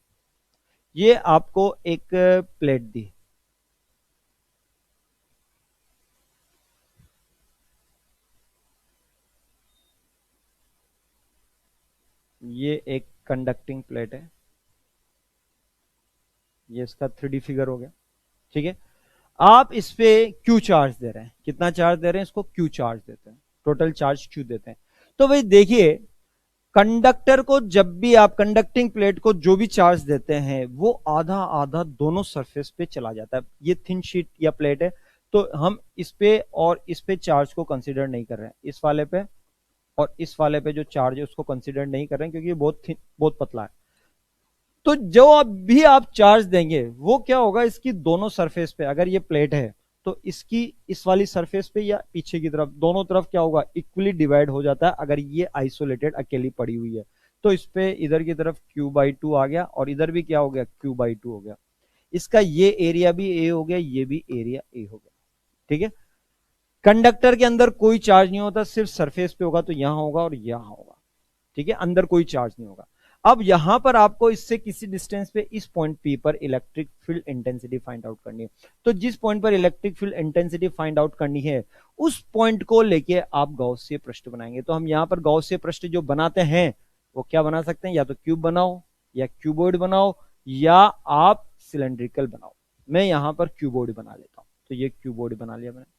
ये आपको एक प्लेट दी, ये एक कंडक्टिंग प्लेट है, ये इसका 3D फिगर हो गया, ठीक है। आप इस पे क्यू चार्ज दे रहे हैं, कितना चार्ज दे रहे हैं? इसको क्यू चार्ज देते हैं, टोटल चार्ज क्यू देते हैं। तो भाई देखिए, कंडक्टर को जब भी आप कंडक्टिंग प्लेट को जो भी चार्ज देते हैं वो आधा आधा दोनों सरफेस पे चला जाता है। ये थिन शीट या प्लेट है, तो हम इस पे और इस पे चार्ज को कंसीडर नहीं कर रहे हैं, इस वाले पे और इस वाले पे जो चार्ज है उसको कंसीडर नहीं कर रहे हैं क्योंकि ये बहुत पतला है। तो जो भी आप चार्ज देंगे वो क्या होगा, इसकी दोनों सरफेस पे, अगर ये प्लेट है तो इसकी इस वाली सरफेस पे या पीछे की तरफ, दोनों तरफ क्या होगा, इक्वली डिवाइड हो जाता है। अगर ये आइसोलेटेड अकेली पड़ी हुई है तो इस पे इधर की तरफ Q/2 आ गया और इधर भी क्या हो गया, Q/2 हो गया। इसका ये एरिया भी A हो गया, ये भी एरिया A हो गया, ठीक है। कंडक्टर के अंदर कोई चार्ज नहीं होता, सिर्फ सरफेस पे होगा, तो यहां होगा और यहां होगा, ठीक है, अंदर कोई चार्ज नहीं होगा। अब यहां पर आपको इससे किसी डिस्टेंस पे इस पॉइंट पी पर electric field intensity find out करनी है। तो जिस पॉइंट पर electric field intensity find out करनी है उस पॉइंट को लेके आप गॉसिय पृष्ठ बनाएंगे। तो हम यहां पर गॉसिय पृष्ठ जो बनाते हैं वो क्या बना सकते हैं, या तो क्यूब बनाओ या क्यूबॉइड बनाओ या आप सिलेंड्रिकल बनाओ। मैं यहां पर क्यूबॉइड बना लेता हूं, तो ये क्यूबॉइड बना लिया मैंने।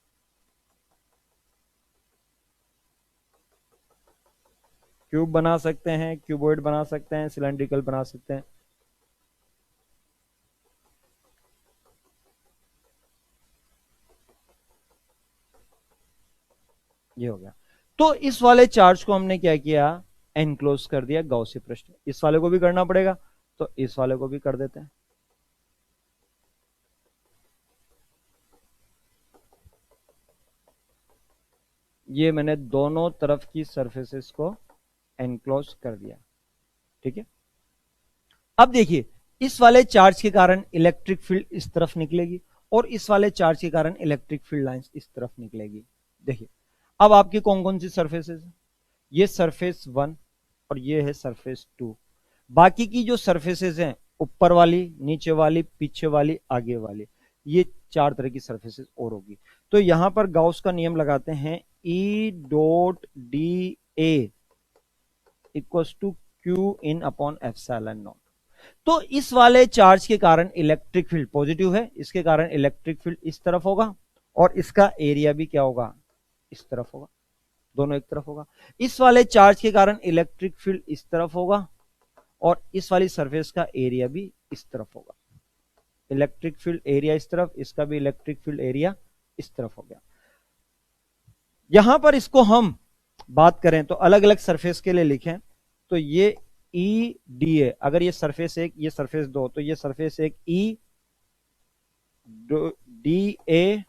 क्यूब बना सकते हैं, क्यूबॉइड बना सकते हैं, सिलेंड्रिकल बना सकते हैं। ये हो गया। तो इस वाले चार्ज को हमने क्या किया, एनक्लोज कर दिया गॉसिय पृष्ठ। इस वाले को भी करना पड़ेगा, तो इस वाले को भी कर देते हैं। ये मैंने दोनों तरफ की सरफेसेस को एनक्लोज कर दिया, ठीक है। अब देखिए, इस वाले चार्ज के कारण इलेक्ट्रिक फील्ड इस तरफ निकलेगी और इस वाले चार्ज के कारण इलेक्ट्रिक फील्ड लाइंस इस तरफ निकलेगी। देखिए, अब आपकी कौन कौन सी सरफेसेस है, ये सरफेस 1 और ये है सरफेस 2। बाकी की जो सरफेसेस हैं, ऊपर वाली, नीचे वाली, पीछे वाली, आगे वाली, ये 4 तरह की सरफेसेस और होगी। तो यहां पर गाउस का नियम लगाते हैं, E dot D A equals to q in upon epsilon naught. तो इस वाले चार्ज के कारण इलेक्ट्रिक फील्ड पॉजिटिव है, इसके कारण इलेक्ट्रिक फील्ड इस तरफ होगा और इसका एरिया भी क्या होगा, इस तरफ होगा, दोनों एक तरफ होगा। इस वाले चार्ज के कारण इलेक्ट्रिक फील्ड इस तरफ होगा और इस वाली सरफेस का एरिया भी इस तरफ होगा। इलेक्ट्रिक फील्ड एरिया इस तरफ, इसका भी इलेक्ट्रिक फील्ड एरिया इस तरफ हो गया। यहां पर इसको हम बात करें तो अलग अलग सरफेस के लिए लिखें, तो ये ई डी ए, अगर ये सरफेस 1, ये सरफेस 2, तो ये सरफेस 1 ई डी ए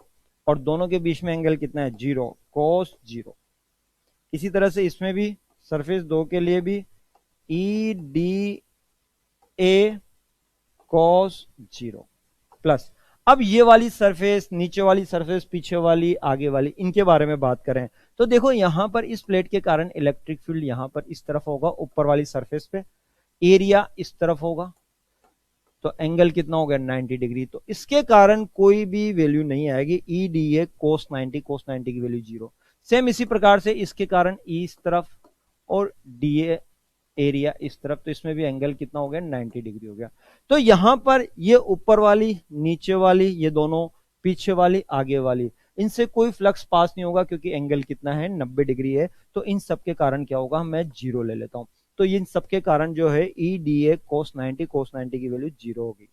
और दोनों के बीच में एंगल कितना है, 0, cos 0। इसी तरह से इसमें भी सरफेस 2 के लिए भी E D A cos 0 plus. अब ये वाली सरफेस, नीचे वाली सरफेस, पीछे वाली, आगे वाली, इनके बारे में बात करें तो देखो, यहां पर इस प्लेट के कारण इलेक्ट्रिक फील्ड यहां पर इस तरफ होगा, ऊपर वाली सरफेस पे, एरिया इस तरफ होगा, तो एंगल कितना हो गया, 90 डिग्री। तो इसके कारण कोई भी वैल्यू नहीं आएगी, ई डी ए cos 90 की वैल्यू 0। सेम इसी प्रकार से इसके कारण ई इस तरफ और डी ए एरिया इस तरफ, तो इसमें भी एंगल कितना हो गया, 90 डिग्री हो गया। तो यहां पर ये ऊपर वाली, नीचे वाली, ये दोनों, पीछे वाली, आगे वाली, इनसे कोई फ्लक्स पास नहीं होगा क्योंकि एंगल कितना है, 90 डिग्री है। तो इन सब के कारण क्या होगा, मैं 0 ले लेता हूं। तो इन सब के कारण जो है ई डी ए cos 90 की वैल्यू 0 होगी,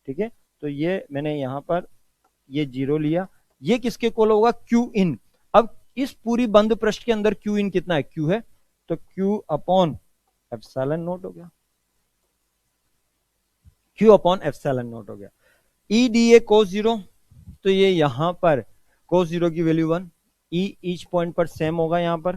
ठीक है। तो ये मैंने यहां पर ये 0 लिया। ये किसके इक्वल होगा, क्यू इन। अब इस पूरी बंद पृष्ठ के अंदर क्यू इन कितना है, क्यू है, तो क्यू अपॉन एप्सिलॉन नॉट हो गया, क्यू अपॉन एप्सिलॉन नॉट हो गया। ई डी ए cos 0, तो ये यहां पर cos 0 की वैल्यू 1, ई ईच पॉइंट पर सेम होगा यहां पर,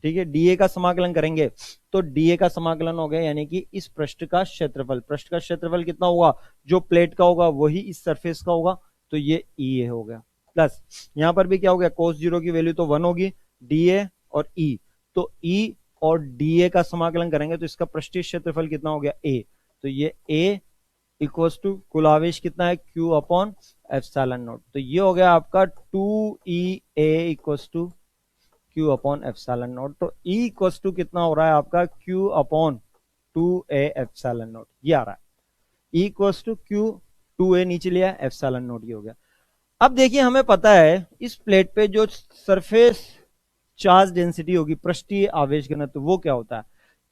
ठीक है। डीए का समाकलन करेंगे तो डीए का समाकलन हो गया, यानी कि इस पृष्ठ का क्षेत्रफल, पृष्ठ का क्षेत्रफल कितना होगा, जो प्लेट का होगा वही इस सरफेस का होगा, तो ये ई ए हो गया। प्लस यहां पर भी क्या हो गया, cos 0 की वैल्यू तो 1 होगी, डीए और ई, तो ई और डीए का समाकलन करेंगे तो इसका पृष्ठीय क्षेत्रफल कितना हो गया, ए। तो ये ए इक्वल्स टू कुल आवेश कितना है, क्यू अपॉन एप्सिलॉन नॉट। तो ये हो गया आपका 2E A equals to Q upon epsilon naught. तो E इक्वल्स टू कितना हो रहा है आपका, Q upon 2A epsilon naught, ये आ रहा है। E equals to Q, 2A नीचे लिया, एप्सिलॉन नॉट ये हो गया। अब देखिए, हमें पता है इस प्लेट पे जो सरफेस चार्ज डेंसिटी होगी, पृष्ठीय आवेश घनत्व, वो क्या होता है,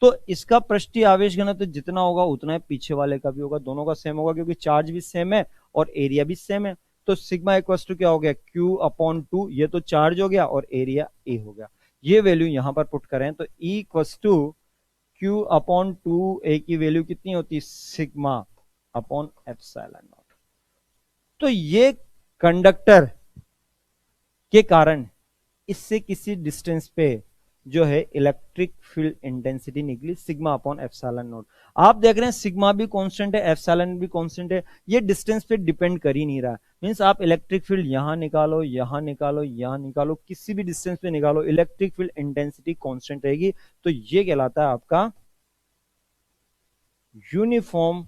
तो इसका पृष्ठीय आवेश घनत्व जितना होगा उतना ही पीछे वाले का भी होगा, दोनों का सेम होगा क्योंकि चार्ज भी सेम है और एरिया भी सेम है। तो सिग्मा इक्वल्स टू क्या हो गया, क्यू अपॉन 2, ये तो चार्ज हो गया और एरिया ए हो गया। ये वैल्यू यहां पर पुट करें तो E equals to Q upon 2A की वैल्यू कितनी होती है, सिग्मा अपॉन एप्सिलॉन नॉट। तो ये कंडक्टर के कारण इससे किसी डिस्टेंस पे जो है इलेक्ट्रिक फील्ड इंटेंसिटी निकली सिग्मा अपॉन एप्सिलॉन नॉट। आप देख रहे हैं सिग्मा भी कांस्टेंट है, एप्सिलॉन भी कांस्टेंट है, ये डिस्टेंस पे डिपेंड कर ही नहीं रहा। मींस आप इलेक्ट्रिक फील्ड यहां निकालो, यहां निकालो, यहां निकालो, किसी भी डिस्टेंस पे निकालो, इलेक्ट्रिक फील्ड इंटेंसिटी कांस्टेंट रहेगी। तो ये कहलाता है आपका यूनिफॉर्म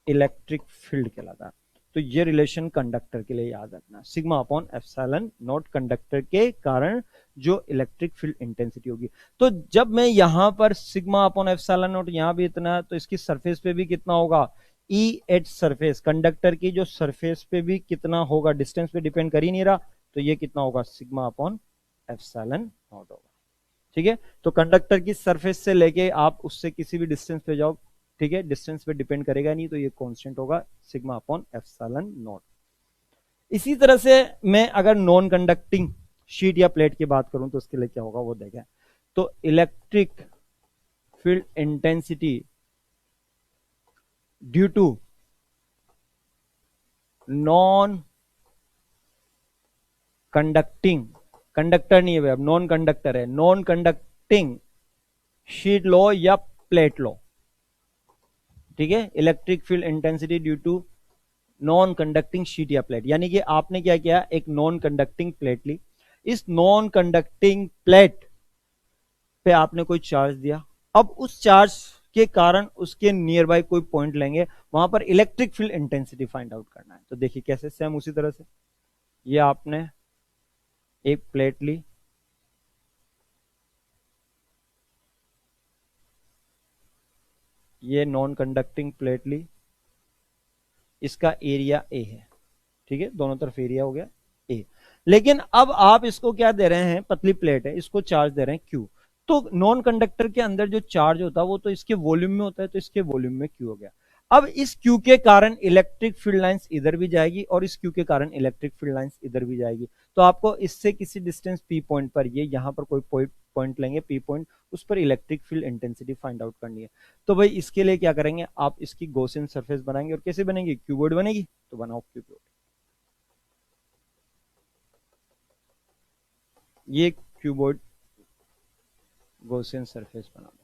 इलेक्ट्रिक फील्ड कहलाता है। तो ये रिलेशन कंडक्टर के लिए याद रखना, sigma upon epsilon not conductor के कारण जो इलेक्ट्रिक फील्ड इंटेंसिटी होगी। तो जब मैं यहां पर सिग्मा अपॉन एप्सिलॉन नॉट, यहां भी इतना, तो इसकी सरफेस पे भी कितना होगा, ई एच सरफेस, कंडक्टर की जो सरफेस पे भी कितना होगा, डिस्टेंस पे डिपेंड कर ही नहीं रहा, तो ये कितना होगा, सिग्मा अपॉन एप्सिलॉन नॉट होगा। ठीक है, तो कंडक्टर की सरफेस से लेके आप उससे किसी भी डिस्टेंस पे जाओ, ठीक है, डिस्टेंस पे डिपेंड करेगा नहीं, तो ये कांस्टेंट होगा सिग्मा अपॉन एप्सिलॉन नॉट। इसी तरह से मैं अगर नॉन कंडक्टिंग शीट या प्लेट की बात करूं तो उसके लिए क्या होगा वो देखें। तो electric field intensity due to non conducting, conductor नहीं है भाई, अब नॉन कंडक्टर है, नॉन कंडक्टिंग शीट लो या प्लेट लो, ठीक है, electric field intensity due to non conducting sheet या प्लेट। यानी कि आपने क्या किया, एक नॉन कंडक्टिंग प्लेट ली, इस नॉन कंडक्टिंग प्लेट पे आपने कोई चार्ज दिया, अब उस चार्ज के कारण उसके नियर बाय कोई पॉइंट लेंगे, वहां पर electric field intensity find out करना है। तो देखिए कैसे, सेम उसी तरह से ये आपने एक प्लेट ली, ये नॉन कंडक्टिंग प्लेट ली, इसका एरिया ए है, ठीक है, दोनों तरफ एरिया हो गया ए। लेकिन अब आप इसको क्या दे रहे हैं, पतली प्लेट है, इसको चार्ज दे रहे हैं क्यू। तो नॉन कंडक्टर के अंदर जो चार्ज होता है वो तो इसके वॉल्यूम में होता है, तो इसके वॉल्यूम में क्यू हो गया। अब इस क्यू के कारण इलेक्ट्रिक फील्ड लाइंस इधर भी जाएगी और इस क्यू के कारण इलेक्ट्रिक फील्ड लाइंस इधर भी जाएगी। तो आपको इससे किसी डिस्टेंस पी पॉइंट पर, ये यहां पर कोई पॉइंट लेंगे पी पॉइंट, उस पर electric field intensity find out करनी है। तो भाई इसके लिए क्या करेंगे, आप इसकी गॉसियन सरफेस बनाएंगे, और कैसे बनेगी, क्यूबॉइड बनेगी, तो बनाओ क्यूबॉइड। ये क्यूबॉइड गॉसियन सरफेस बना दो,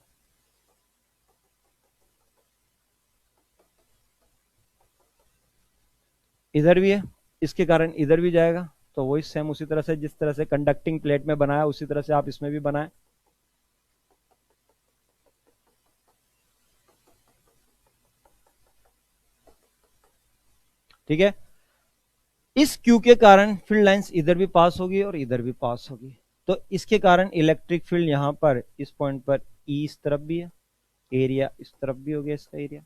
इधर भी है, इसके कारण इधर भी जाएगा, तो वही सेम उसी तरह से, जिस तरह से कंडक्टिंग प्लेट में बनाया उसी तरह से आप इसमें भी बनाए। ठीक है, इस क्यू के कारण फील्ड लाइंस इधर भी पास होगी और इधर भी पास होगी, तो इसके कारण इलेक्ट्रिक फील्ड यहां पर इस पॉइंट पर ई इस तरफ भी है, एरिया इस तरफ भी हो गया इसका एरिया,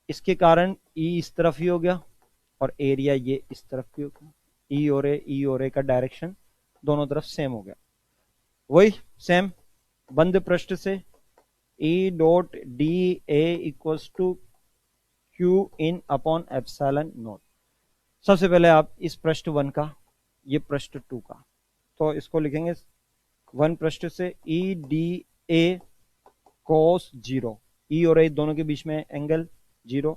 इसके कारण ई इस तरफ ही हो गया और एरिया ये इस तरफ भी हो गया, ई और ए का डायरेक्शन दोनों तरफ सेम हो गया। वही सेम बंद पृष्ठ से E dot D A equals to q in upon epsilon naught. सबसे पहले आप इस पृष्ठ 1 का, ये पृष्ठ 2 का, तो इसको लिखेंगे 1 पृष्ठ से ई डी ए कॉस 0, ई और ए दोनों के बीच में एंगल 0।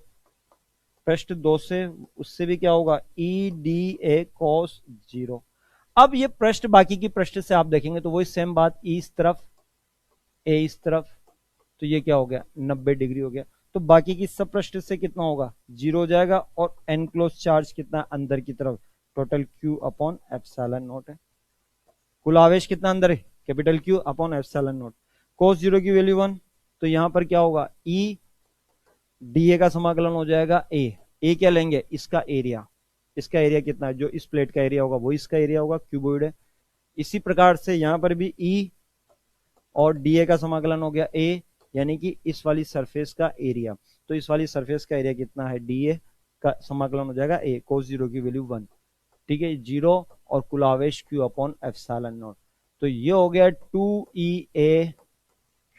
पृष्ठ 2 से, उससे भी क्या होगा, ई डी ए कॉस 0। अब ये पृष्ठ बाकी की पृष्ठ से आप देखेंगे तो वही सेम बात, ई इस तरफ ए इस तरफ, तो ये क्या हो गया, 90 डिग्री हो गया। तो बाकी की सब पृष्ठ से कितना होगा, 0 हो जाएगा, और एनक्लोज चार्ज कितना अंदर की तरफ, total Q upon epsilon not है। कुल आवेश कितना अंदर है, capital Q upon epsilon not. cos 0 की वैल्यू 1, तो यहां पर क्या होगा, ई डी ए का समाकलन हो जाएगा ए क्या लेंगे, इसका एरिया, इसका एरिया कितना है, जो इस प्लेट का एरिया होगा वो इसका एरिया होगा, क्यूबॉइड है। इसी प्रकार से यहां पर भी ई और डी ए का समाकलन हो गया ए, यानी कि इस वाली सरफेस का एरिया, तो इस वाली सरफेस का एरिया कितना है, डी ए का समाकलन हो जाएगा ए, cos 0 की वैल्यू 1, ठीक है, 0 और कुल आवेश क्यू अपॉन एप्सिलॉन नॉट। तो ये हो गया 2EA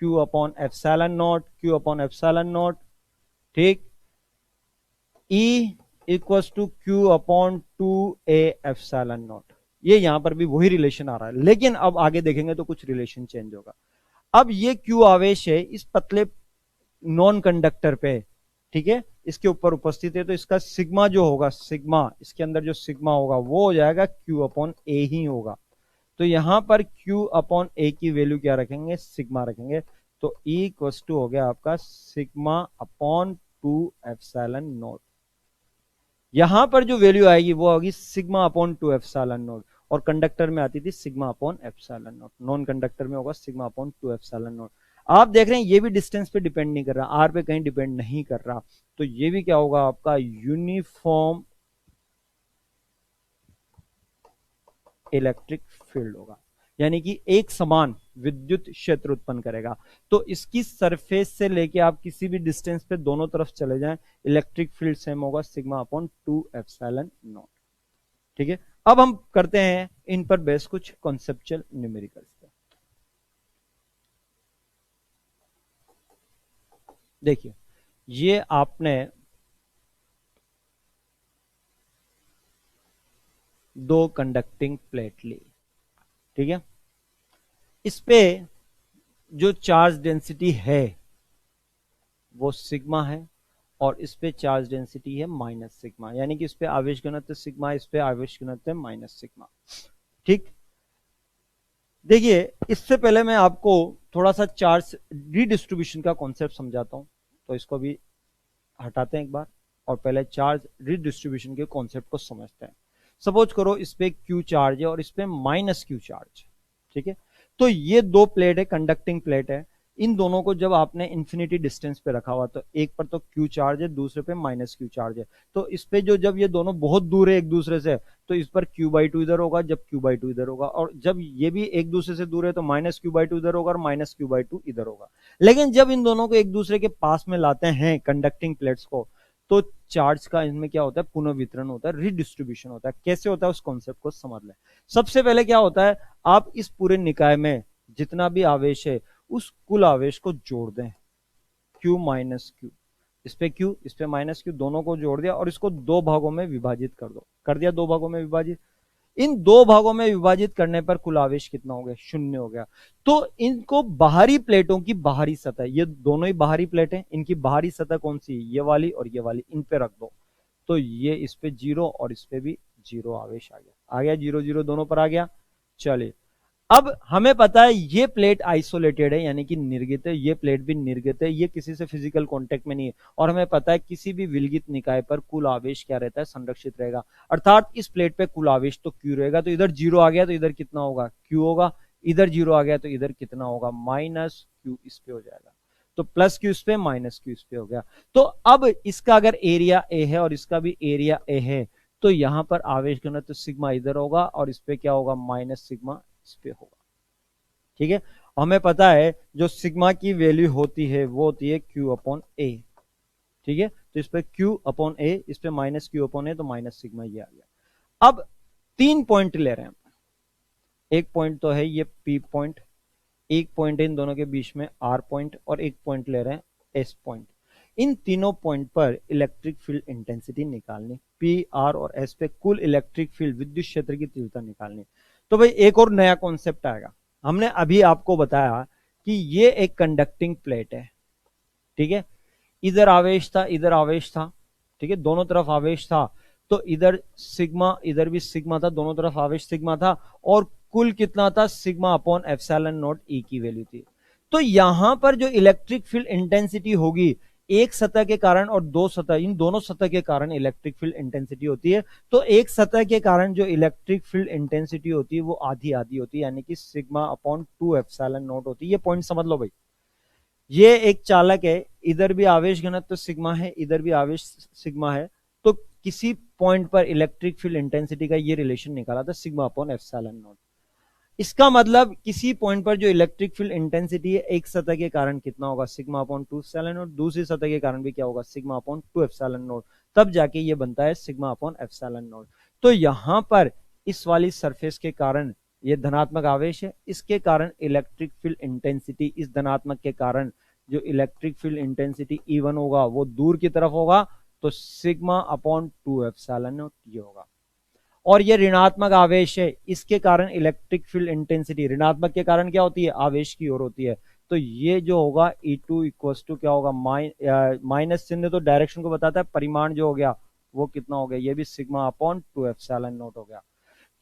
q upon epsilon naught, q upon epsilon naught, ठीक, E equals to Q upon 2A epsilon naught. ये यहां पर भी वही रिलेशन आ रहा है, लेकिन अब आगे देखेंगे तो कुछ रिलेशन चेंज होगा। अब ये क्यू आवेश है इस पतले नॉन कंडक्टर पे, ठीक है, इसके ऊपर उपस्थित है, तो इसका सिग्मा जो होगा, सिग्मा इसके अंदर जो सिग्मा होगा वो हो जाएगा क्यू अपॉन ए ही होगा। तो यहां पर Q अपॉन ए की वैल्यू क्या रखेंगे, सिग्मा रखेंगे। तो E इक्वल्स टू हो गया आपका सिग्मा अपॉन 2 एप्सिलॉन नॉट। यहां पर जो वैल्यू आएगी वो होगी सिग्मा अपॉन 2 एप्सिलॉन नॉट, और कंडक्टर में आती थी sigma upon epsilon not, non conductor में होगा सिग्मा अपॉन 2 एप्सिलॉन नॉट। आप देख रहे हैं ये भी डिस्टेंस पे डिपेंड नहीं कर रहा, आर पे कहीं डिपेंड नहीं कर रहा, तो ये भी क्या होगा आपका यूनिफॉर्म इलेक्ट्रिक फील्ड होगा, यानी कि एक समान विद्युत क्षेत्र उत्पन्न करेगा। तो इसकी सरफेस से लेके आप किसी भी डिस्टेंस पे दोनों तरफ चले जाएं, इलेक्ट्रिक फील्ड सेम होगा सिग्मा अपॉन 2 एप्सिलॉन नॉट। ठीक है, अब हम करते हैं इन पर बेस कुछ कॉन्सेप्चुअल न्यूमेरिकल्स। देखिए, ये आपने दो कंडक्टिंग प्लेट ली, ठीक है, इस पे जो चार्ज डेंसिटी है वो सिग्मा है, और इस पे चार्ज डेंसिटी है माइनस सिग्मा, यानी कि इस पे आवेश घनत्व सिग्मा, इस पे आवेश घनत्व माइनस सिग्मा। ठीक, देखिए इससे पहले मैं आपको थोड़ा सा चार्ज रीडिस्ट्रीब्यूशन का कॉन्सेप्ट समझाता हूं, तो इसको भी हटाते हैं एक बार और पहले चार्ज रीडिस्ट्रीब्यूशन के कॉन्सेप्ट को समझते हैं। सपोज करो इस पे क्यू चार्ज है और इस पे माइनस क्यू चार्ज, ठीक है, तो ये दो प्लेट है, कंडक्टिंग प्लेट है, इन दोनों को जब आपने इंफिनिटी डिस्टेंस पे रखा हुआ, तो एक पर तो क्यू चार्ज है, दूसरे पे माइनस क्यू चार्ज है, तो इस पे जो जब ये दोनों बहुत दूर है एक दूसरे से, तो इस पर क्यू बाई टू इधर होगा, जब क्यू बाई टू इधर होगा, और जब ये भी एक दूसरे से दूर है तो माइनस क्यू बाई टू इधर होगा और माइनस क्यू बाई टू इधर होगा। लेकिन जब इन दोनों को एक दूसरे के पास में लाते हैं कंडक्टिंग प्लेट्स को, तो चार्ज का इनमें क्या होता है, पुनर्वितरण होता है, रीडिस्ट्रीब्यूशन होता है। कैसे होता है उस कॉन्सेप्ट को समझ लें। सबसे पहले क्या होता है, आप इस पूरे निकाय में जितना भी आवेश है उस कुल आवेश को जोड़ दें, Q माइनस क्यू, इस पे Q इस पे माइनस क्यू, दोनों को जोड़ दिया और इसको दो भागों में विभाजित कर दो, कर दिया दो भागों में विभाजित। इन दो भागों में विभाजित करने पर कुल आवेश कितना हो गया, शून्य हो गया। तो इनको बाहरी प्लेटों की बाहरी सतह, ये दोनों ही बाहरी प्लेट हैं, इनकी बाहरी सतह कौन सी, ये वाली और ये वाली, इन पे रख दो, तो ये इस पे 0 और इस पे भी 0 आवेश आ गया, आ गया 0 0 दोनों पर आ गया। चलिए, अब हमें पता है ये प्लेट आइसोलेटेड है, यानी कि निर्गित है, ये प्लेट भी निर्गित है, ये किसी से फिजिकल कांटेक्ट में नहीं है, और हमें पता है किसी भी विलगित निकाय पर कुल आवेश क्या रहता है, संरक्षित रहेगा। अर्थात इस प्लेट पे कुल आवेश तो Q रहेगा, तो इधर 0 आ गया तो इधर कितना होगा, Q होगा, इधर 0 आ गया तो इधर कितना होगा, माइनस Q इस पे हो जाएगा, तो प्लस Q इस पे माइनस Q इस पे हो गया। तो अब इसका अगर एरिया A है और इसका भी एरिया A है, तो यहां पर आवेश घनत्व तो सिग्मा इधर होगा और इस पे क्या होगा, माइनस सिग्मा इस पे होगा। ठीक है, हमें पता है जो सिग्मा की वैल्यू होती है वो होती है Q अपॉन ए। ठीक है, तो इस पे Q अपॉन ए, इस पे माइनस Q अपॉन ए, तो माइनस सिग्मा ये आ गया। अब 3 पॉइंट ले रहे हैं, एक पॉइंट तो है ये P पॉइंट, एक पॉइंट है इन दोनों के बीच में R पॉइंट, और एक पॉइंट ले रहे हैं S पॉइंट। इन तीनों पॉइंट पर इलेक्ट्रिक फील्ड इंटेंसिटी निकालनी, P, R और S पे कुल इलेक्ट्रिक फील्ड विद्युत क्षेत्र की तीव्रता निकालनी। तो भाई एक और नया कॉन्सेप्ट आएगा, हमने अभी आपको बताया कि ये एक कंडक्टिंग प्लेट है, ठीक है, इधर आवेश था, इधर आवेश था, ठीक है, दोनों तरफ आवेश था, तो इधर सिग्मा, इधर भी सिग्मा था, दोनों तरफ आवेश सिग्मा था, और कुल कितना था, सिग्मा अपॉन एप्सिलॉन नॉट ई की वैल्यू थी। तो यहां पर जो इलेक्ट्रिक फील्ड इंटेंसिटी होगी, एक सतह के कारण और दो सतह, इन दोनों सतह के कारण इलेक्ट्रिक फील्ड इंटेंसिटी होती है। तो एक सतह के कारण जो इलेक्ट्रिक फील्ड इंटेंसिटी होती है वो आधी आधी होती है, यानी कि सिग्मा अपॉन 2 एप्सिलॉन नॉट होती है। ये पॉइंट समझ लो भाई, ये एक चालक है, इधर भी आवेश घनत्व तो सिग्मा है, इधर भी आवेश सिग्मा है, तो किसी पॉइंट पर इलेक्ट्रिक फील्ड इंटेंसिटी का ये रिलेशन निकाला था सिग्मा अपॉन एप्सिलॉन नॉट। इसका मतलब किसी पॉइंट पर जो इलेक्ट्रिक फील्ड इंटेंसिटी है एक सतह के कारण कितना होगा, सिग्मा अपॉन 2 एप्सिलॉन नॉट, दूसरी सतह के कारण भी क्या होगा, सिग्मा अपॉन 2 एप्सिलॉन नॉट, तब जाके ये बनता है सिग्मा अपॉन एप्सिलॉन नॉट। तो यहां पर इस वाली सरफेस के कारण ये धनात्मक आवेश है, इसके कारण इलेक्ट्रिक फील्ड इंटेंसिटी, इस धनात्मक के कारण जो इलेक्ट्रिक फील्ड इंटेंसिटी E1 होगा वो दूर की तरफ होगा, तो सिग्मा अपॉन 2 एप्सिलॉन नॉट ये होगा। और ये ऋणात्मक आवेश है, इसके कारण इलेक्ट्रिक फील्ड इंटेंसिटी ऋणात्मक के कारण क्या होती है, आवेश की ओर होती है, तो ये जो होगा E2 इक्वल्स टू क्या होगा, माइनस चिन्ह तो डायरेक्शन को बताता है, परिमाण जो हो गया वो कितना हो गया, ये भी सिग्मा अपॉन 2 एप्सिलॉन नॉट हो गया।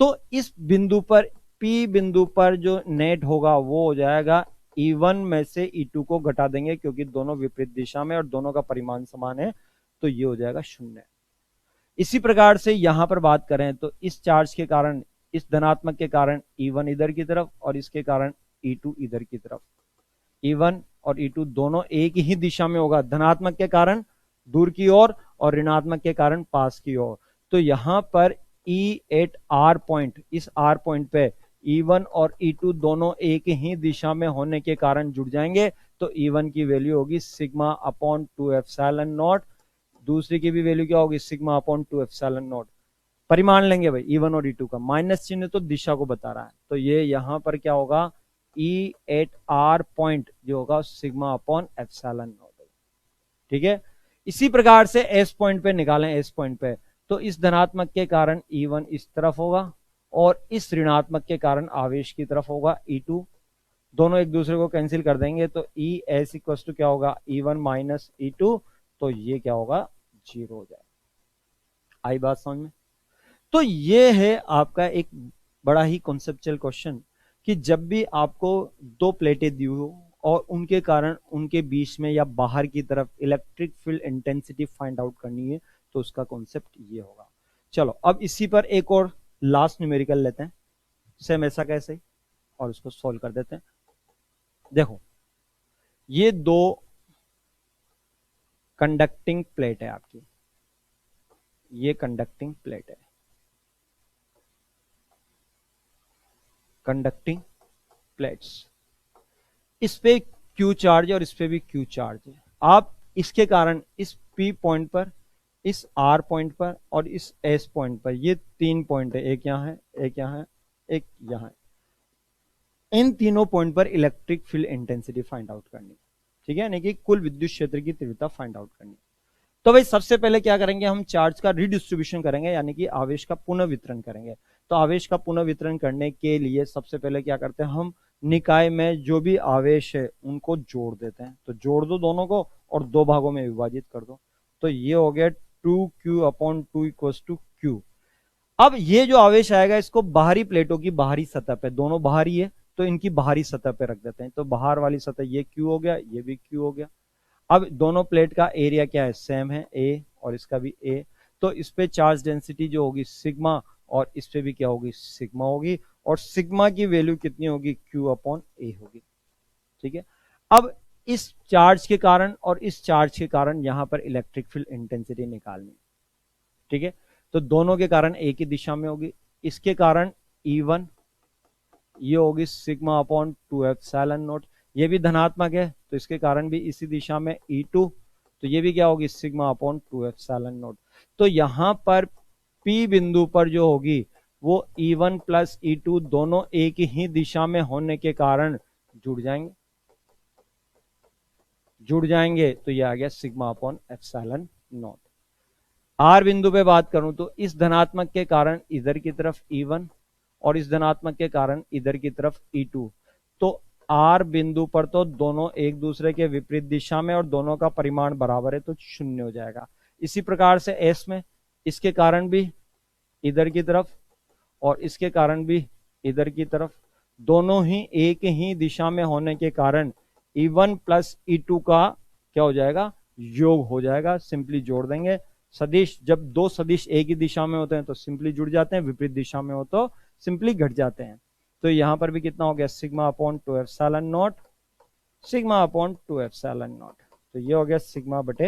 तो इस बिंदु पर P बिंदु पर जो नेट होगा वो हो जाएगा E1 में से E2 को घटा देंगे, क्योंकि दोनों विपरीत दिशा में और दोनों का परिमाण समान है, तो ये हो जाएगा 0। इसी प्रकार से यहां पर बात करें तो इस चार्ज के कारण, इस धनात्मक के कारण E1 इधर की तरफ और इसके कारण E2 इधर की तरफ। E1 और E2 दोनों एक ही दिशा में होगा, धनात्मक के कारण दूर की ओर और ऋणात्मक के कारण पास की ओर। तो यहां पर E8 R पॉइंट, इस R पॉइंट पे E1 और E2 दोनों एक ही दिशा में होने के कारण जुड़ जाएंगे। तो E1 की वैल्यू होगी सिग्मा अपॉन 2 एप्सिलॉन नॉट, दूसरी की भी वैल्यू क्या होगी सिग्मा अपॉन 2 एप्सिलॉन नॉट। परिमाण लेंगे भाई E1 और E2 का, माइनस चिन्ह तो दिशा को बता रहा है, तो ये यहां पर क्या होगा E8R पॉइंट जो होगा सिग्मा अपॉन एप्सिलॉन नॉट। ठीक है, इसी प्रकार से S पॉइंट पे निकालें, S पॉइंट पे तो इस धनात्मक के कारण E1 इस तरफ होगा और इस ऋणात्मक के कारण आवेश की तरफ होगा E2, दोनों एक दूसरे को कैंसिल कर देंगे तो ES इक्वल टू क्या होगा E1 माइनस E2, तो ये क्या होगा 0 हो जाएगा। आई बात समझ में? तो ये है आपका एक बड़ा ही कॉन्सेप्चुअल क्वेश्चन कि जब भी आपको दो प्लेटें दी हो और उनके कारण उनके बीच में या बाहर की तरफ electric field intensity find out करनी है, तो उसका कॉन्सेप्ट ये होगा। चलो अब इसी पर एक और लास्ट न्यूमेरिकल लेते हैं, सेम ऐसा कैसे ही, और उसको सॉल्व कर देते हैं। देखो ये दो कंडक्टिंग प्लेट है आपकी, ये कंडक्टिंग प्लेट है, कंडक्टिंग प्लेट्स, इस पे Q चार्ज है और इस पे भी Q चार्ज है। आप इसके कारण इस P पॉइंट पर, इस R पॉइंट पर और इस S पॉइंट पर, ये 3 पॉइंट है, एक यहां है, एक यहां है, एक यहां है, इन तीनों पॉइंट पर electric field intensity find out करनी, ठीक है, यानी कि कुल विद्युत क्षेत्र की तीव्रता फाइंड आउट करनी। तो भाई सबसे पहले क्या करेंगे, हम चार्ज का रिडिस्ट्रीब्यूशन करेंगे, यानी कि आवेश का पुनः वितरण करेंगे। तो आवेश का पुनः वितरण करने के लिए सबसे पहले क्या करते हैं, हम निकाय में जो भी आवेश है उनको जोड़ देते हैं। तो जोड़ दो दोनों को और दो भागों में विभाजित कर दो, तो ये हो गया 2Q upon 2 equals to Q। अब ये जो आवेश आएगा इसको बाहरी प्लेटों की बाहरी सतह पे, दोनों बाहरी है तो इनकी बाहरी सतह पे रख देते हैं। तो बाहर वाली सतह ये Q हो गया, ये भी Q हो गया। अब दोनों प्लेट का एरिया क्या है, सेम है A, और इसका भी A, तो इस पे चार्ज डेंसिटी जो होगी सिग्मा, और इस पे भी क्या होगी सिग्मा होगी, और सिग्मा की वैल्यू कितनी होगी Q अपॉन A होगी। ठीक है, अब इस चार्ज के कारण और इस चार्ज के कारण यहां पर इलेक्ट्रिक फील्ड इंटेंसिटी निकालनी। ठीक है, तो दोनों के कारण एक ही दिशा में होगी, इसके कारण E1 ये होगी सिग्मा अपॉन 2 एप्सिलॉन नॉट, ये भी धनात्मक है तो इसके कारण भी इसी दिशा में E2, तो ये भी क्या होगी सिग्मा अपॉन 2 एप्सिलॉन नॉट। तो यहां पर P बिंदु पर जो होगी वो E1 प्लस E2 दोनों एक ही दिशा में होने के कारण जुड़ जाएंगे, तो ये आ गया sigma upon epsilon not. R बिंदु पे बात करूं तो इस धनात्मक के कारण इधर की तरफ E1 और इस धनात्मक के कारण इधर की तरफ E2, तो R बिंदु पर तो दोनों एक दूसरे के विपरीत दिशा में और दोनों का परिमाण बराबर है, तो 0 हो जाएगा। इसी प्रकार से S में इसके कारण भी इधर की तरफ और इसके कारण भी इधर की तरफ, दोनों ही एक ही दिशा में होने के कारण E1 प्लस E2 का क्या हो जाएगा योग हो जाएगा, सिंपली जोड़ देंगे। सदिश, जब दो सदिश एक ही दिशा में होते हैं तो सिंपली जुड़ जाते हैं, विपरीत दिशा में हो तो सिंपली घट जाते हैं। तो यहां पर भी कितना हो गया sigma upon 2 epsilon not, sigma upon 2 epsilon naught, तो ये हो गया सिग्मा बटे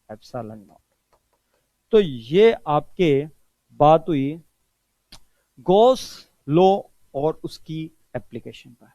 एप्सिलॉन नॉट। तो ये आपके बात हुई गॉस लॉ और उसकी एप्लीकेशन पर।